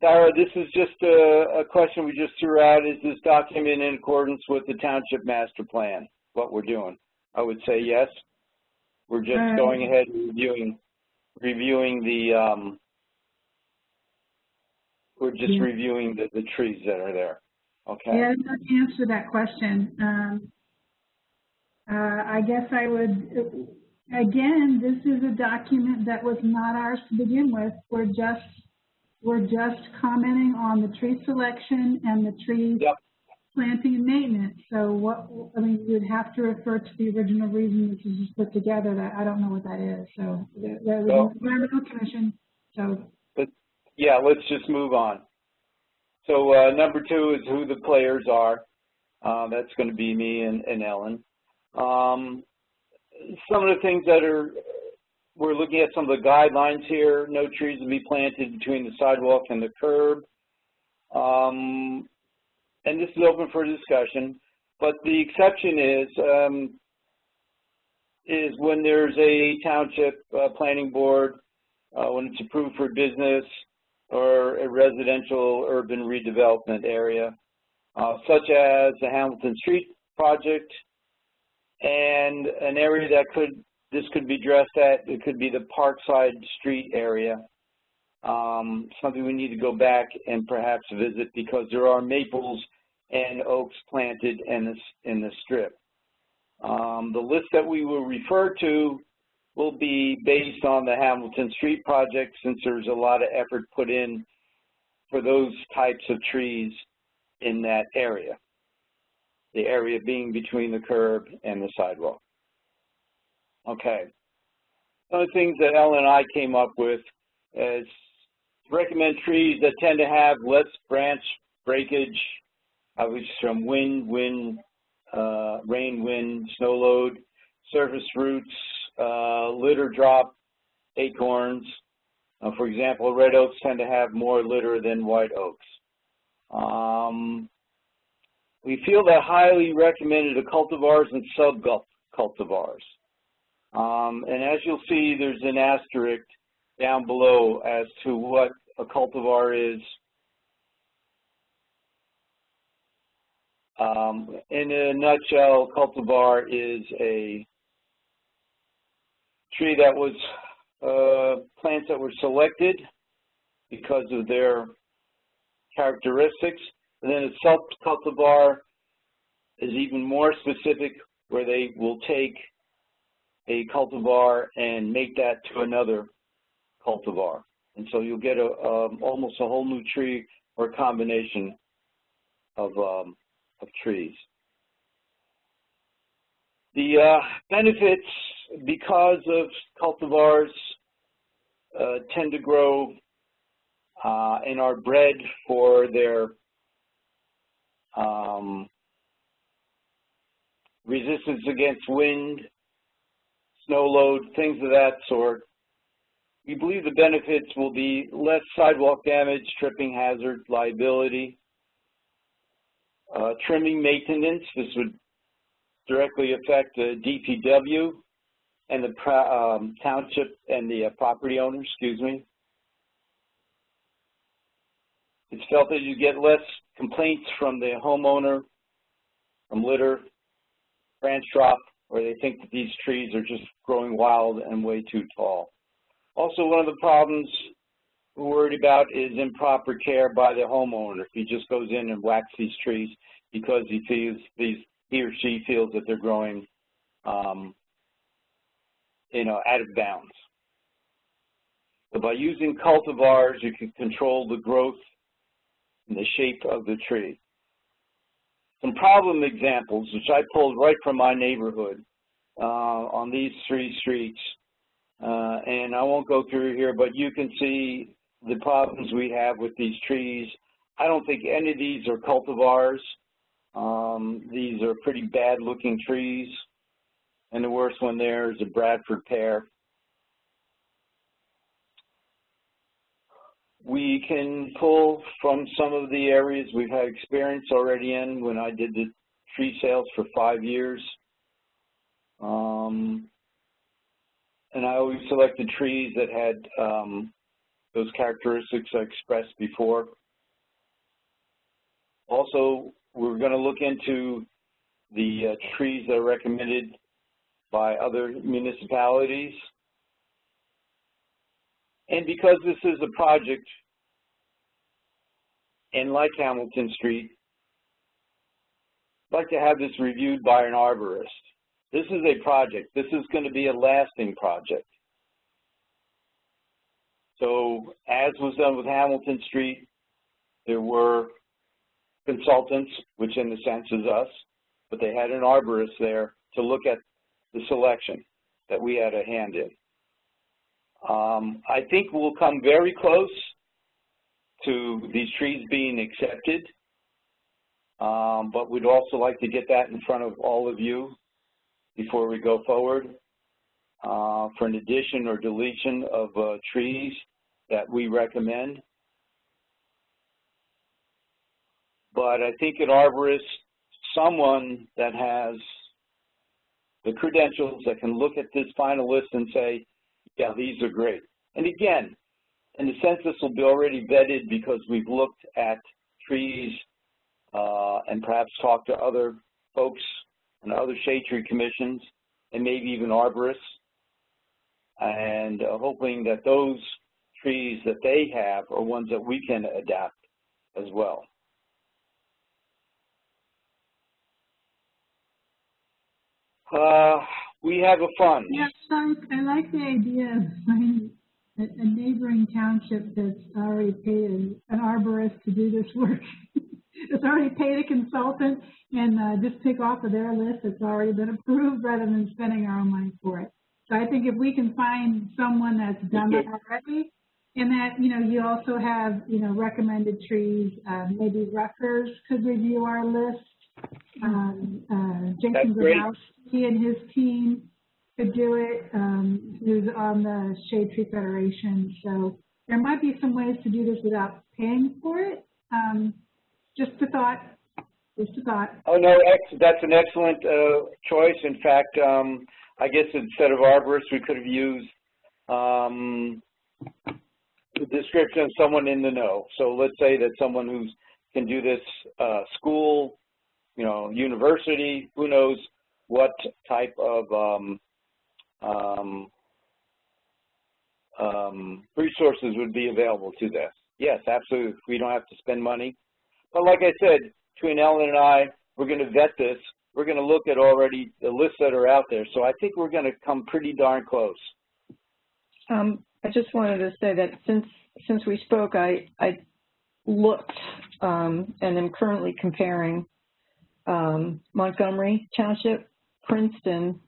Sarah, this is just a question we just threw out. Is this document in accordance with the Township Master Plan, what we're doing? I would say yes. We're just going ahead and reviewing the we're just reviewing the trees that are there. Okay. Yeah, I don't answer that question. I guess I would, again, this is a document that was not ours to begin with. We're just commenting on the tree selection and the tree planting and maintenance. So I mean, you would have to refer to the original reason which is just put together. That I don't know what that is. So there was an environmental commission. So. Yeah, let's just move on. So number 2 is who the players are. That's going to be me and Ellen. Some of the things that we're looking at some of the guidelines here. No trees will be planted between the sidewalk and the curb. And this is open for discussion. But the exception is when there's a township planning board, when it's approved for business, or a residential urban redevelopment area, such as the Hamilton Street project, and an area that this could be addressed at. It could be the Parkside Street area, something we need to go back and perhaps visit because there are maples and oaks planted in the strip. The list that we will refer to will be based on the Hamilton Street project, since there's a lot of effort put in for those types of trees in that area, the area being between the curb and the sidewalk. Okay. Some of the things that Ellen and I came up with is recommend trees that tend to have less branch breakage, obviously from rain, wind, snow load, surface roots, litter drop acorns. For example, red oaks tend to have more litter than white oaks. We feel that highly recommended are cultivars and sub-cultivars. And as you'll see, there's an asterisk down below as to what a cultivar is. In a nutshell, cultivar is a tree that was plants that were selected because of their characteristics. And then a sub-cultivar is even more specific, where they will take a cultivar and make that to another cultivar. And so you'll get almost a whole new tree or a combination of trees. The benefits, because of cultivars tend to grow and are bred for their resistance against wind, snow load, things of that sort. We believe the benefits will be less sidewalk damage, tripping hazard, liability, trimming maintenance. This would directly affect the DPW and the township and the property owner, excuse me. It's felt that you get less complaints from the homeowner, from litter, branch drop, where they think that these trees are just growing wild and way too tall. Also, one of the problems we're worried about is improper care by the homeowner. If he just goes in and whacks these trees because he or she feels that they're growing, out of bounds. So by using cultivars, you can control the growth and the shape of the tree. Some problem examples, which I pulled right from my neighborhood on these 3 streets, and I won't go through here, but you can see the problems we have with these trees. I don't think any of these are cultivars. These are pretty bad-looking trees, and the worst one there is a Bradford pear. We can pull from some of the areas we've had experience already in when I did the tree sales for 5 years. And I always selected trees that had those characteristics I expressed before. Also, we're going to look into the trees that are recommended by other municipalities. And because this is a project, and like Hamilton Street, I'd like to have this reviewed by an arborist. This is a project. This is going to be a lasting project. So as was done with Hamilton Street, there were consultants, which in a sense is us, but they had an arborist there to look at the selection that we had a hand in. I think we'll come very close to these trees being accepted, but we'd also like to get that in front of all of you before we go forward for an addition or deletion of trees that we recommend. But I think an arborist, someone that has the credentials that can look at this final list and say, yeah, these are great. And again, in a sense, this will be already vetted because we've looked at trees and perhaps talked to other folks and other shade tree commissions and maybe even arborists, and hoping that those trees that they have are ones that we can adapt as well. We have a fund. Yeah, so I like the idea of finding a neighboring township that's already paid an arborist to do this work. It's already paid a consultant and just pick off of their list that's already been approved rather than spending our own money for it. So I think if we can find someone that's done that already, and that, you know, you also have, you know, recommended trees, maybe Rutgers could review our list. Jason Grabowski and his team could do it, who's on the Shade Tree Federation. So there might be some ways to do this without paying for it. Just a thought. Just a thought. Oh, no, that's an excellent choice. In fact, I guess instead of arborists, we could have used the description of someone in the know. So let's say that someone who can do this school, you know, university, who knows what type of resources would be available to this. Yes, absolutely. We don't have to spend money. But like I said, between Ellen and I, we're going to vet this. We're going to look at already the lists that are out there. So I think we're going to come pretty darn close. I just wanted to say that since we spoke, I looked and am currently comparing Montgomery Township, Princeton,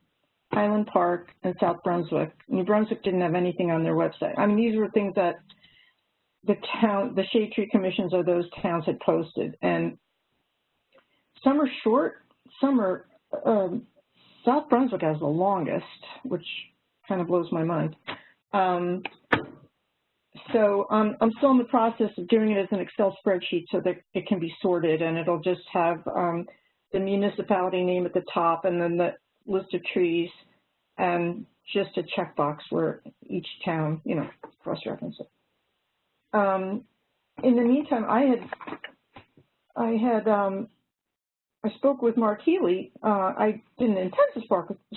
Highland Park, and South Brunswick. New Brunswick didn't have anything on their website. I mean, these were things that the shade tree commissions of those towns had posted, and some are short, some are, South Brunswick has the longest, which kind of blows my mind. So I'm still in the process of doing it as an Excel spreadsheet so that it can be sorted, and it'll just have the municipality name at the top and then the list of trees and just a checkbox where each town, you know, cross-reference it. In the meantime, I spoke with Mark Healy. I didn't intend to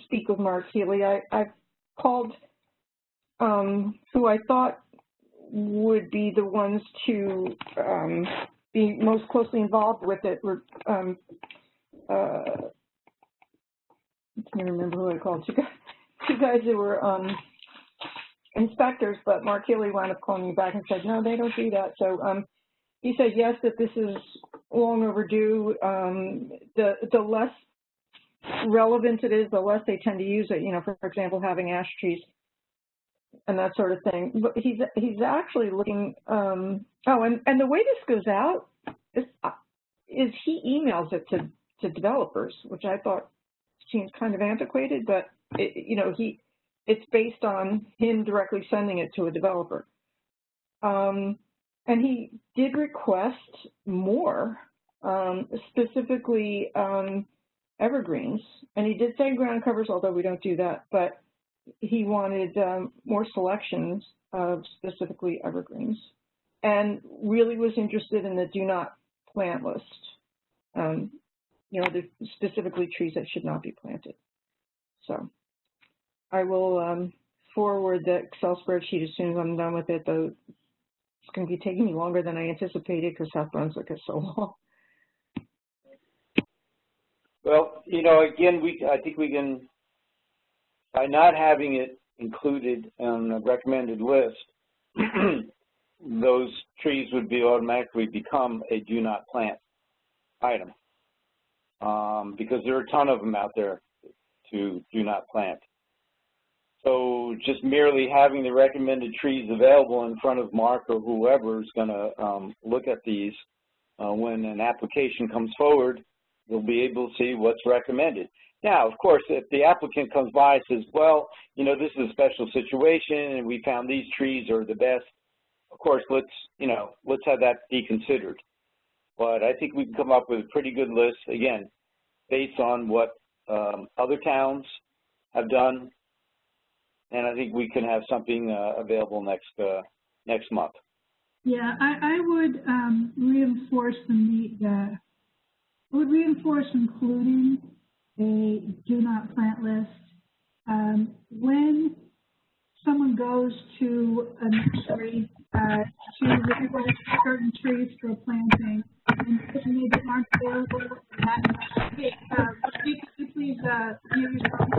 speak with Mark Healy. I called who I thought would be the ones to be most closely involved with it. I can't remember who I called. Two guys who were inspectors, but Mark Healy wound up calling me back and said, no, they don't do that. So he said, yes, that this is long overdue. The less relevant it is, the less they tend to use it, you know, for example, having ash trees and that sort of thing. But he's actually looking, and the way this goes out is he emails it to developers, which I thought seems kind of antiquated, but it's based on him directly sending it to a developer. And he did request more, specifically evergreens. And he did say ground covers, although we don't do that, but he wanted more selections of specifically evergreens, and really was interested in the do not plant list. You know, specifically trees that should not be planted. So I will forward the Excel spreadsheet as soon as I'm done with it, though it's going to be taking me longer than I anticipated because South Brunswick is so long. Well, you know, again, I think we can, by not having it included on the recommended list, those trees would be automatically become a do not plant item, because there are a ton of them out there to do not plant. So just merely having the recommended trees available in front of Mark or whoever is going to look at these when an application comes forward, they'll be able to see what's recommended. Now, of course, if the applicant comes by and says, well, you know, this is a special situation and we found these trees are the best, of course, let's have that be considered. But I think we can come up with a pretty good list, again, based on what other towns have done, and I think we can have something available next month. Yeah, I would reinforce including a do not plant list. When someone goes to a nursery to request certain trees for planting, and maybe aren't available in that nursery, could you please mute yourself?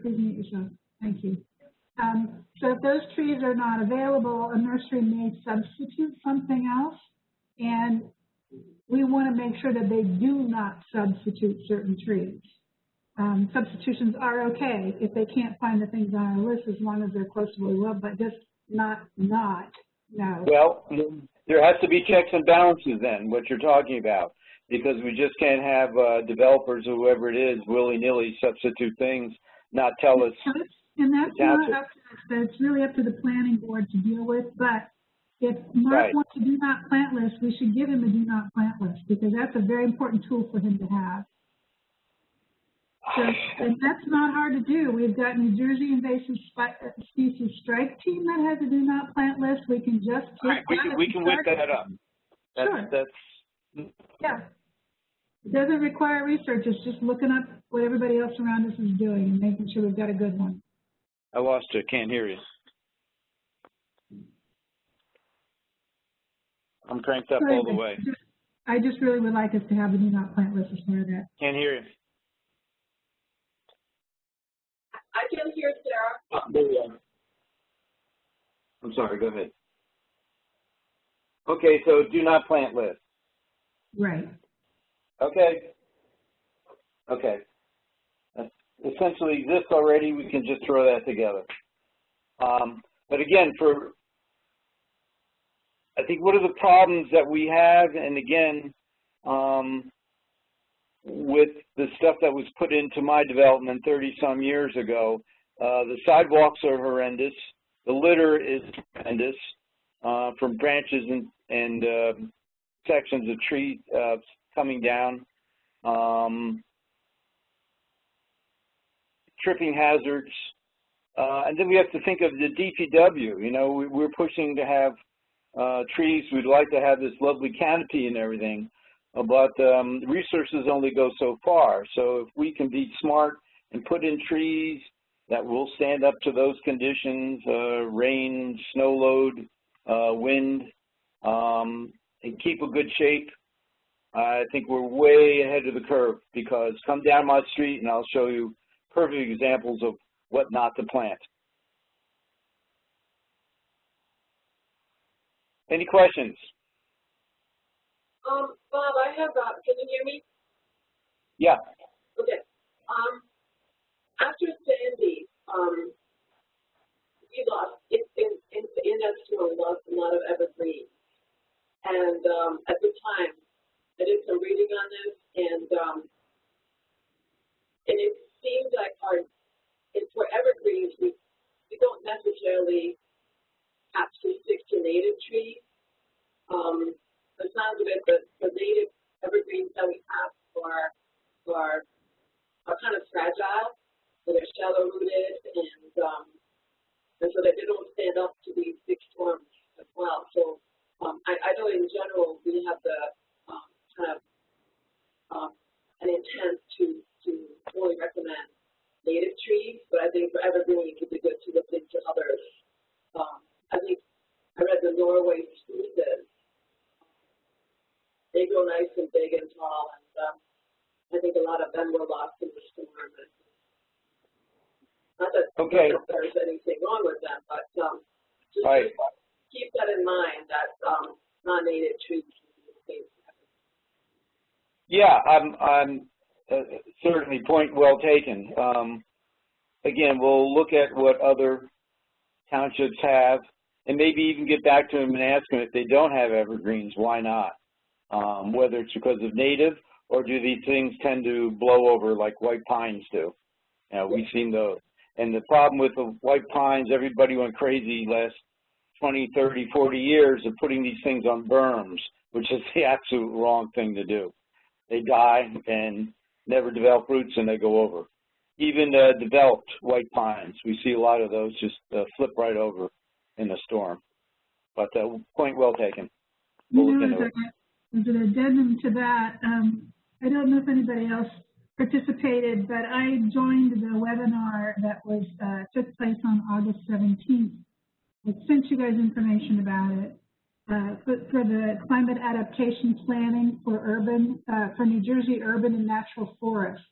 Please mute yourself. Thank you. So if those trees are not available, a nursery may substitute something else, and we want to make sure that they do not substitute certain trees. Substitutions are okay if they can't find the things on our list, as long as they're close to what we love, but just not, no. Well, there has to be checks and balances then, what you're talking about, because we just can't have developers or whoever it is willy-nilly substitute things, not tell us. And that's not up to us. That's really up to the planning board to deal with. But if Mark wants a do not plant list, we should give him a do not plant list, because that's a very important tool for him to have. So, and that's not hard to do. We've got New Jersey Invasive Species Strike Team that has a do not plant list. We can just we can whip that up. Yeah. It doesn't require research. It's just looking up what everybody else around us is doing and making sure we've got a good one. I lost you. Can't hear you. I'm cranked up all the way. I just really would like us to have a do not plant list as part of that. Can't hear you. I can hear Sarah. Oh, there you are. I'm sorry. Go ahead. Okay, so do not plant list. Right. Okay. Okay. Essentially, this already, we can just throw that together. But again, I think one of the problems that we have, and again, with the stuff that was put into my development 30-some years ago, the sidewalks are horrendous. The litter is horrendous from branches and sections of trees coming down. Tripping hazards, and then we have to think of the DPW. You know, we're pushing to have trees. We'd like to have this lovely canopy and everything, but resources only go so far. So if we can be smart and put in trees that will stand up to those conditions, rain, snow load, wind, and keep a good shape, I think we're way ahead of the curve, because come down my street and I'll show you perfect examples of what not to plant. Any questions? Bob, I have, can you hear me? Yeah. Okay. After Sandy, we lost, in that storm, lost a lot of evergreens. And at the time, I did some reading on this, and it seems like for evergreens, we don't necessarily shallow rooted, and so that they don't stand up to these big storms as well. So I know in general we have the kind of an intent to only recommend native trees, but I think for evergreen it would be good to look into others. I think I read the Norway spruces. They grow nice and big and tall, and I think a lot of them were lost in the storm. Not that there's anything wrong with them, but just keep that in mind that non-native trees can be the same. Yeah, I'm certainly point well taken. Again, we'll look at what other townships have, and maybe even get back to them and ask them if they don't have evergreens, why not? Whether it's because of native, or do these things tend to blow over like white pines do? We've seen those. And the problem with the white pines, everybody went crazy last 20, 30, 40 years of putting these things on berms, which is the absolute wrong thing to do. They die and never develop roots, and they go over. Even developed white pines, we see a lot of those just flip right over in the storm. But point well taken. We'll look into it. As an addendum to that, I don't know if anybody else participated, but I joined the webinar that was took place on August 17th. I sent you guys information about it. For the climate adaptation planning for urban, for New Jersey urban and natural forests.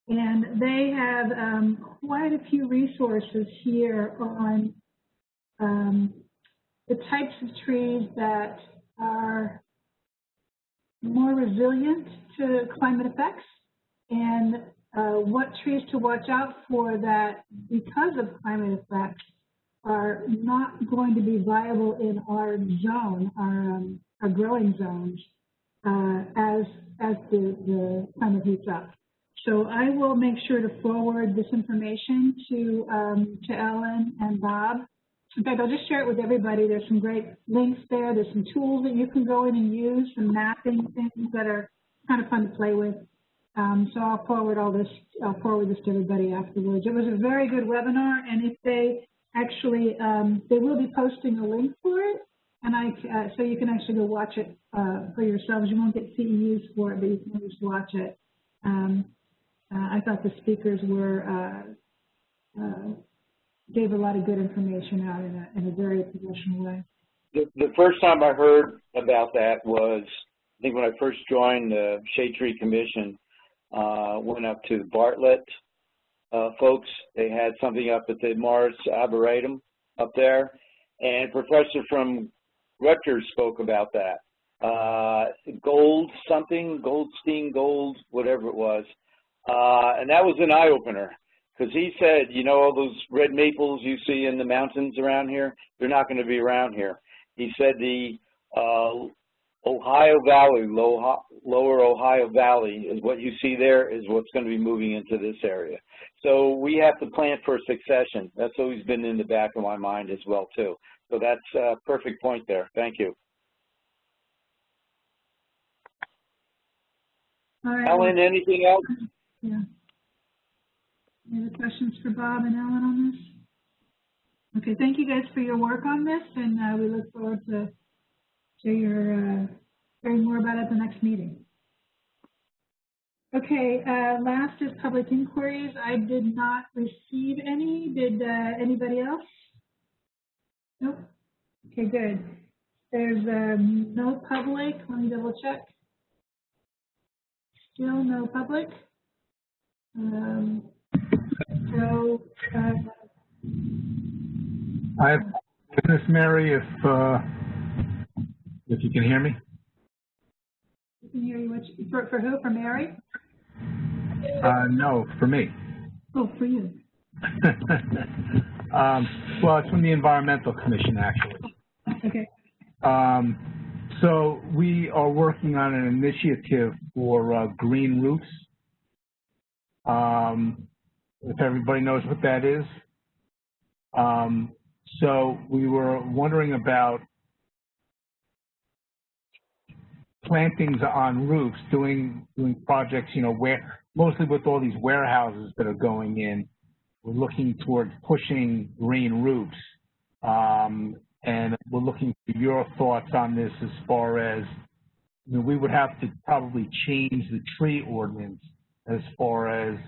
And they have quite a few resources here on the types of trees that are more resilient to climate effects, and what trees to watch out for that, because of climate effects, are not going to be viable in our zone, our growing zones, as the climate heats up. So I will make sure to forward this information to Ellen and Bob. In fact, I'll just share it with everybody. There's some great links there. There's some tools that you can go in and use, some mapping things that are kind of fun to play with. So I'll forward all this. I'll forward this to everybody afterwards. It was a very good webinar, and if they actually, they will be posting a link for it, and so you can actually go watch it for yourselves. You won't get CEUs for it, but you can just watch it. I thought the speakers were gave a lot of good information out in a very professional way. The first time I heard about that was, I think when I first joined the Shade Tree Commission, went up to Bartlett folks. They had something up at the Morris Arboretum up there, and a professor from Rutgers spoke about that. Goldstein, whatever it was. And that was an eye-opener, because he said, you know, all those red maples you see in the mountains around here, they're not going to be around here. He said the Ohio Valley, lower Ohio Valley, is what you see there is what's going to be moving into this area. So we have to plant for succession. That's always been in the back of my mind as well, too. So that's a perfect point there. Thank you. All right. Ellen, anything else? Yeah. Any other questions for Bob and Ellen on this? Okay, thank you guys for your work on this, and we look forward to your hearing more about it at the next meeting. Okay, last is public inquiries. I did not receive any. Did anybody else? Nope. Okay, good. There's no public. Let me double check. Still no public. I have business, Mary, if you can hear me. I can hear you. For who? For Mary? No, for me. Oh, for you. Well, it's from the Environmental Commission, actually. Okay. So we are working on an initiative for green roofs. If everybody knows what that is. So we were wondering about plantings on roofs, doing projects, you know, where mostly with all these warehouses that are going in, we're looking towards pushing green roofs. And we're looking for your thoughts on this as far as, you know, we would have to probably change the tree ordinance as far as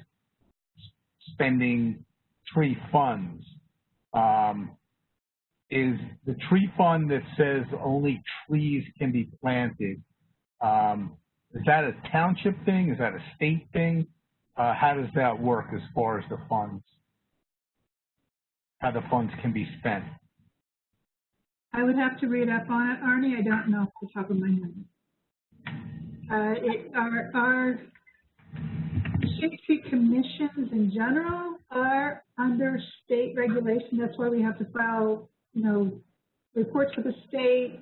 spending tree funds. Is the tree fund that says only trees can be planted, is that a township thing? Is that a state thing? How does that work as far as the funds? How the funds can be spent? I would have to read up on it, Arnie. I don't know off the top of my head. Our shade tree commissions in general are under state regulation. That's why we have to file, you know, reports for the state.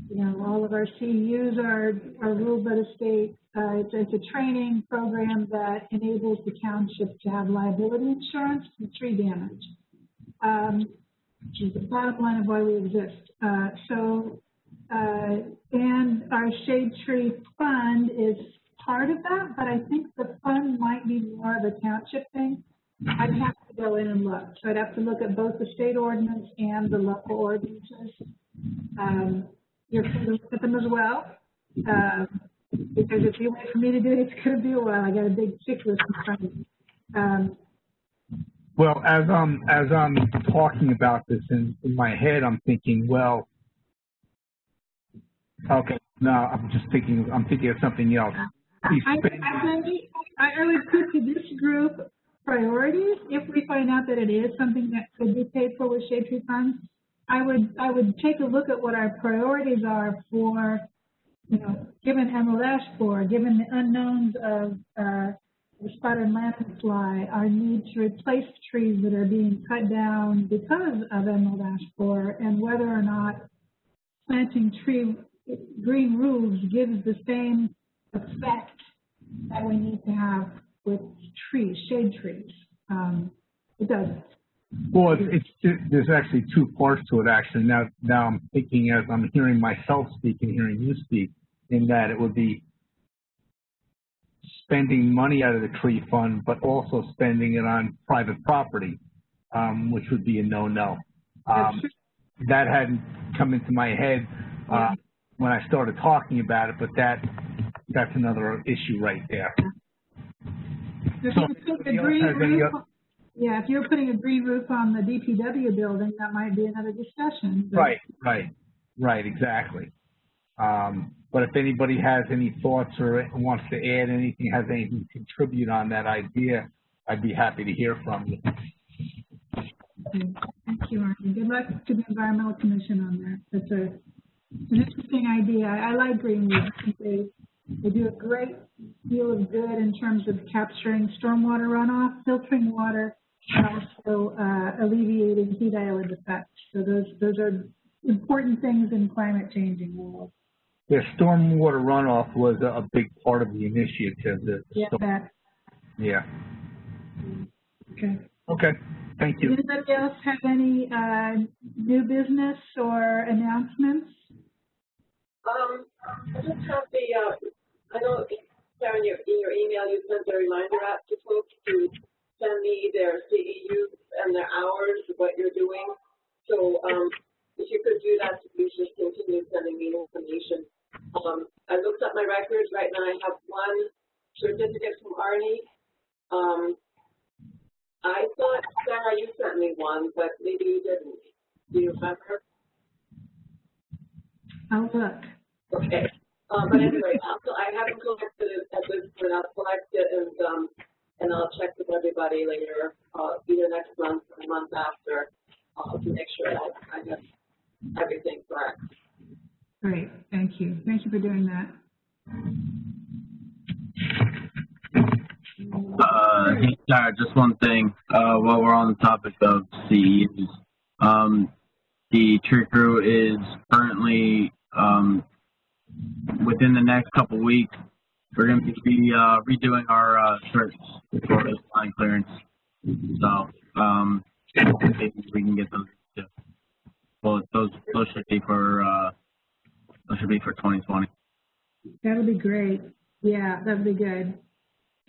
You know, all of our CEUs are ruled by the state. It's a training program that enables the township to have liability insurance for tree damage. Which is the bottom line of why we exist. And our shade tree fund is part of that, but I think the fund might be more of a township thing. I'd have to go in and look. So I'd have to look at both the state ordinance and the local ordinances. You're free to look at them as well. Because if you wait for me to do it, it's going to be a while. I got a big checklist in front of me. Well, as I'm talking about this in my head, I'm thinking, well, okay, no, I'm thinking of something else. I would put to this group priorities. If we find out that it is something that could be paid for with shade tree funds, I would take a look at what our priorities are for, you know, given emerald ash borer, given the unknowns of the spotted lanternfly, our need to replace trees that are being cut down because of emerald ash borer, and whether or not planting green roofs gives the same effect that we need to have with trees, shade trees. It doesn't. Well, there's actually two parts to it, actually. Now I'm thinking, as I'm hearing myself speak and hearing you speak, in that it would be spending money out of the tree fund, but also spending it on private property, which would be a no-no. That hadn't come into my head when I started talking about it, but that's another issue right there. If you were putting a green roof on the DPW building, that might be another discussion. But... Right, exactly. But if anybody has any thoughts or wants to add anything, has anything to contribute on that idea, I'd be happy to hear from you. Thank you, Arnie. Good luck to the Environmental Commission on that. That's an interesting idea. I like green roofs. I think they do a great deal of good in terms of capturing stormwater runoff, filtering water, and also alleviating heat island effects. So those are important things in climate changing world. Yeah, stormwater runoff was a big part of the initiative. Yeah. Okay. Thank you. Does anybody else have any new business or announcements? I just have I know, Karen, in your email, you sent a reminder out to folks to send me their CEUs and their hours of what you're doing. So if you could do that, please just continue sending me information. I looked up my records. Right now I have one certificate from Arnie. I thought, Sarah, you sent me one, but maybe you didn't. Do you remember? I'll look. Okay. But anyway, I haven't collected it at this point. I'll collect it and I'll check with everybody later, either next month or the month after, to make sure that I have everything correct. Great. Thank you. Thank you for doing that. Hey, Sarah, just one thing. While we're on the topic of CEs, the tree crew is currently within the next couple weeks. We're going to be redoing our search for this line clearance. So maybe we can get those too. Well, those should be for 2020. That'll be great. Yeah, that'll be good.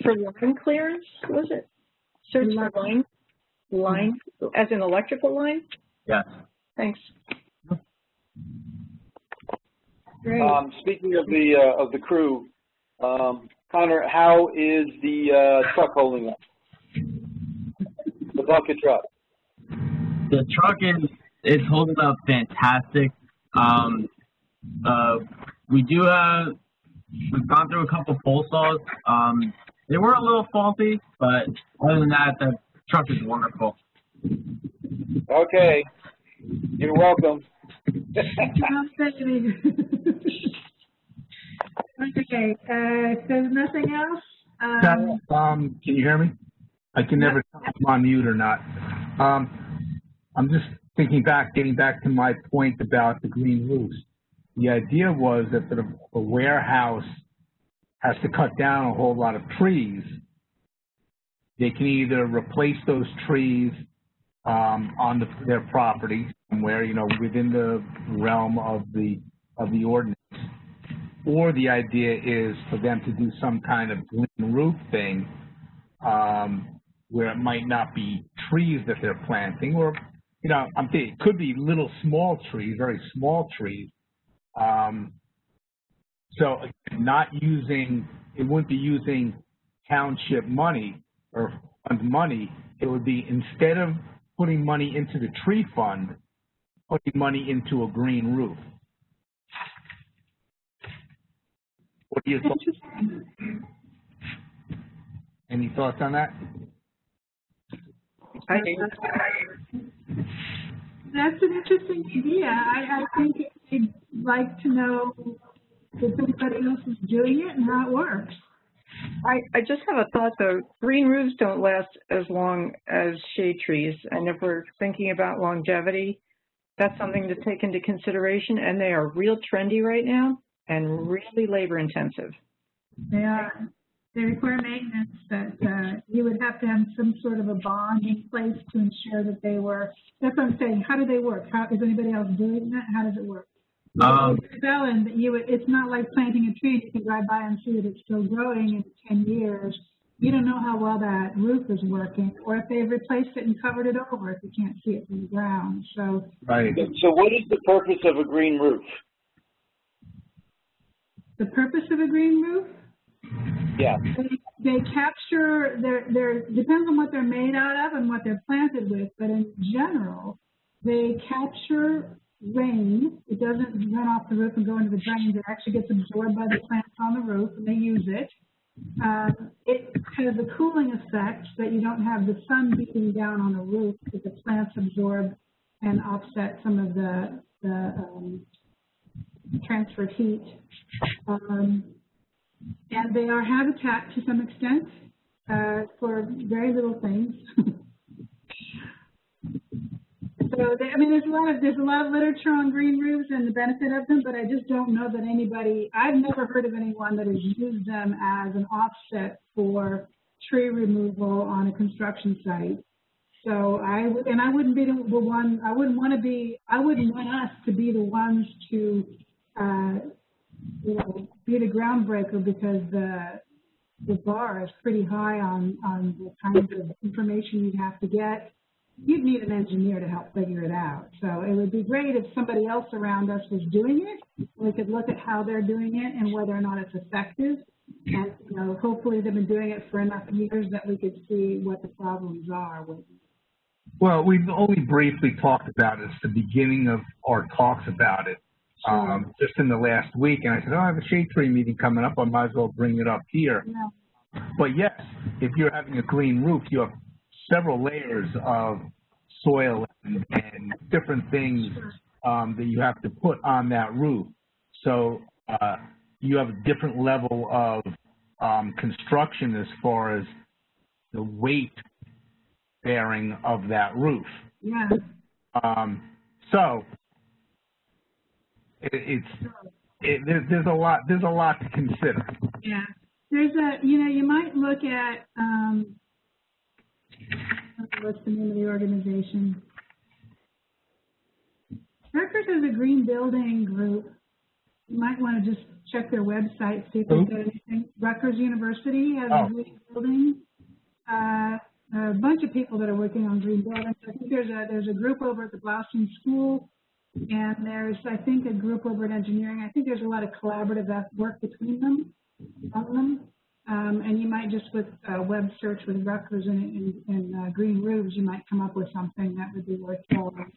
For line clearance, was it? Search for line? line, as in electrical line? Yes. Thanks. Great. Speaking of the crew, Connor, how is the truck holding up? The bucket truck. The truck is holding up fantastic. We've gone through a couple pole saws. They were a little faulty, but other than that, the truck is wonderful. Okay, you're welcome. Okay, if there's nothing else, Can you hear me? I can never tell if I'm on mute or not. I'm just getting back to my point about the green roofs. The idea was that sort of a warehouse has to cut down a whole lot of trees. They can either replace those trees on their property somewhere, you know, within the realm of the ordinance, or the idea is for them to do some kind of green roof thing where it might not be trees that they're planting, or, you know, I'm thinking it could be little small trees, very small trees. So not using, it wouldn't be using township money or fund money. It would be, instead of putting money into the tree fund, putting money into a green roof. What are your thoughts? Any thoughts on that? that's an interesting idea. I think I'd like to know if anybody else is doing it and how it works. I just have a thought though. Green roofs don't last as long as shade trees, and if we're thinking about longevity, that's something to take into consideration. And they are real trendy right now and really labor intensive. They are. They require maintenance that you would have to have some sort of a bond in place to ensure that they were. That's what I'm saying. How do they work? How is anybody else doing that? How does it work? It's not like planting a tree. You can drive by and see that it's still growing in 10 years. You don't know how well that roof is working, or if they've replaced it and covered it over if you can't see it from the ground. So, right. So what is the purpose of a green roof? The purpose of a green roof? Yeah. They capture, depends on what they're made out of and what they're planted with, but in general, they capture rain. It doesn't run off the roof and go into the drains. It actually gets absorbed by the plants on the roof, and they use it. It has a cooling effect that you don't have the sun beating down on the roof because the plants absorb and offset some of the transferred heat. And they are habitat to some extent for very little things. So, there's a lot of literature on green roofs and the benefit of them, but I just don't know that anybody, I've never heard of anyone that has used them as an offset for tree removal on a construction site. So I wouldn't be the one, I wouldn't want us to be the ones to, be the groundbreaker, because the bar is pretty high on the kinds of information you'd have to get. You'd need an engineer to help figure it out. So it would be great if somebody else around us was doing it. We could look at how they're doing it and whether or not it's effective. And, hopefully they've been doing it for enough years that we could see what the problems are with it. Well, we've only briefly talked about it. It's the beginning of our talks about it, just in the last week. And I said, I have a shade tree meeting coming up. I might as well bring it up here. Yeah. But yes, if you're having a green roof, you have several layers of soil and different things that you have to put on that roof. So you have a different level of construction as far as the weight bearing of that roof. Yeah. So there's a lot to consider. Yeah. There's you might look at what's the name of the organization? Rutgers has a green building group. You might want to just check their website, see if they've got anything. Rutgers University has a green building. a bunch of people that are working on green buildings. I think there's a group over at the Boston School, and there's, I think, a group over at engineering. I think there's a lot of collaborative work between them, among them. And you might just with a web search with Rutgers and green roofs, you might come up with something that would be worth following.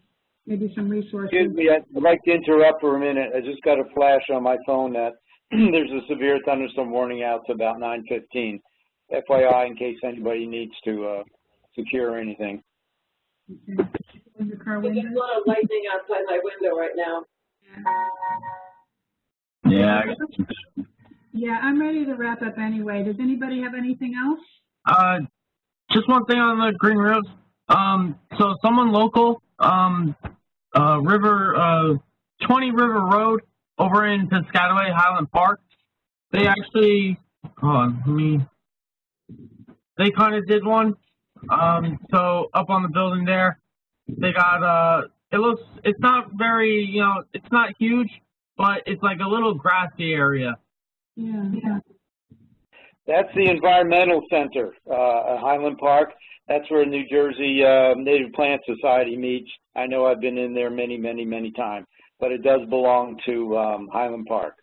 Maybe some resources. Excuse me, I'd like to interrupt for a minute. I just got a flash on my phone that there's a severe thunderstorm warning out to about 9:15. FYI, in case anybody needs to secure anything. Okay. In the car window. There's a lot of lightning outside my window right now. Yeah. Yeah, I'm ready to wrap up anyway. Does anybody have anything else? Just one thing on the green roofs. So someone local, 20 River Road over in Piscataway, Highland Park, they actually, they kind of did one. So up on the building there, they got, it's not very, it's not huge, but it's like a little grassy area. Yeah. That's the Environmental Center at Highland Park. That's where New Jersey Native Plant Society meets. I know I've been in there many, many, many times, but it does belong to Highland Park.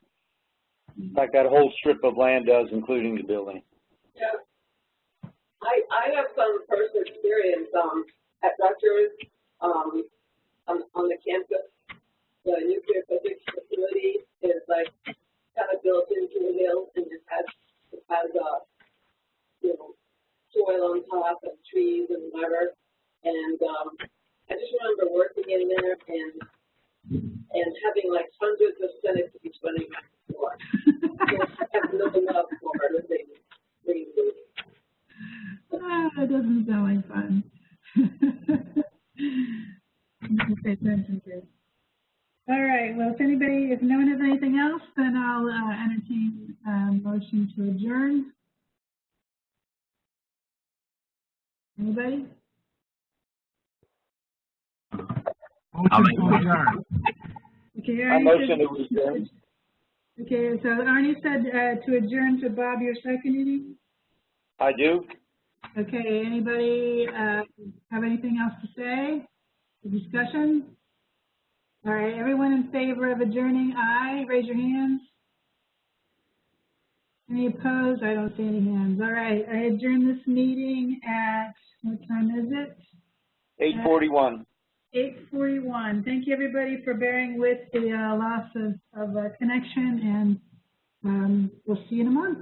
In fact, that whole strip of land does, including the building. Yeah. I have some personal experience at Rutgers on the campus. The nuclear physics facility is like kind of built into a hill, and it has soil on top and trees and whatever. And I just remember working in there and having like hundreds of centipedes running back and forth. So I have no love for the thing. That doesn't sound like fun. Pay attention to. All right. Well, if no one has anything else, then I'll entertain a motion to adjourn. Anybody? I'll make a motion. Okay, I motion to adjourn. Okay, so Arnie said to adjourn. So Bob, you're seconding? I do. Okay. Anybody have anything else to say? A discussion? All right. Everyone in favor of adjourning, aye. Raise your hands. Any opposed? I don't see any hands. All right. I adjourn this meeting at, what time is it? 8:41. 8:41. Thank you, everybody, for bearing with the loss of connection, and we'll see you in a month.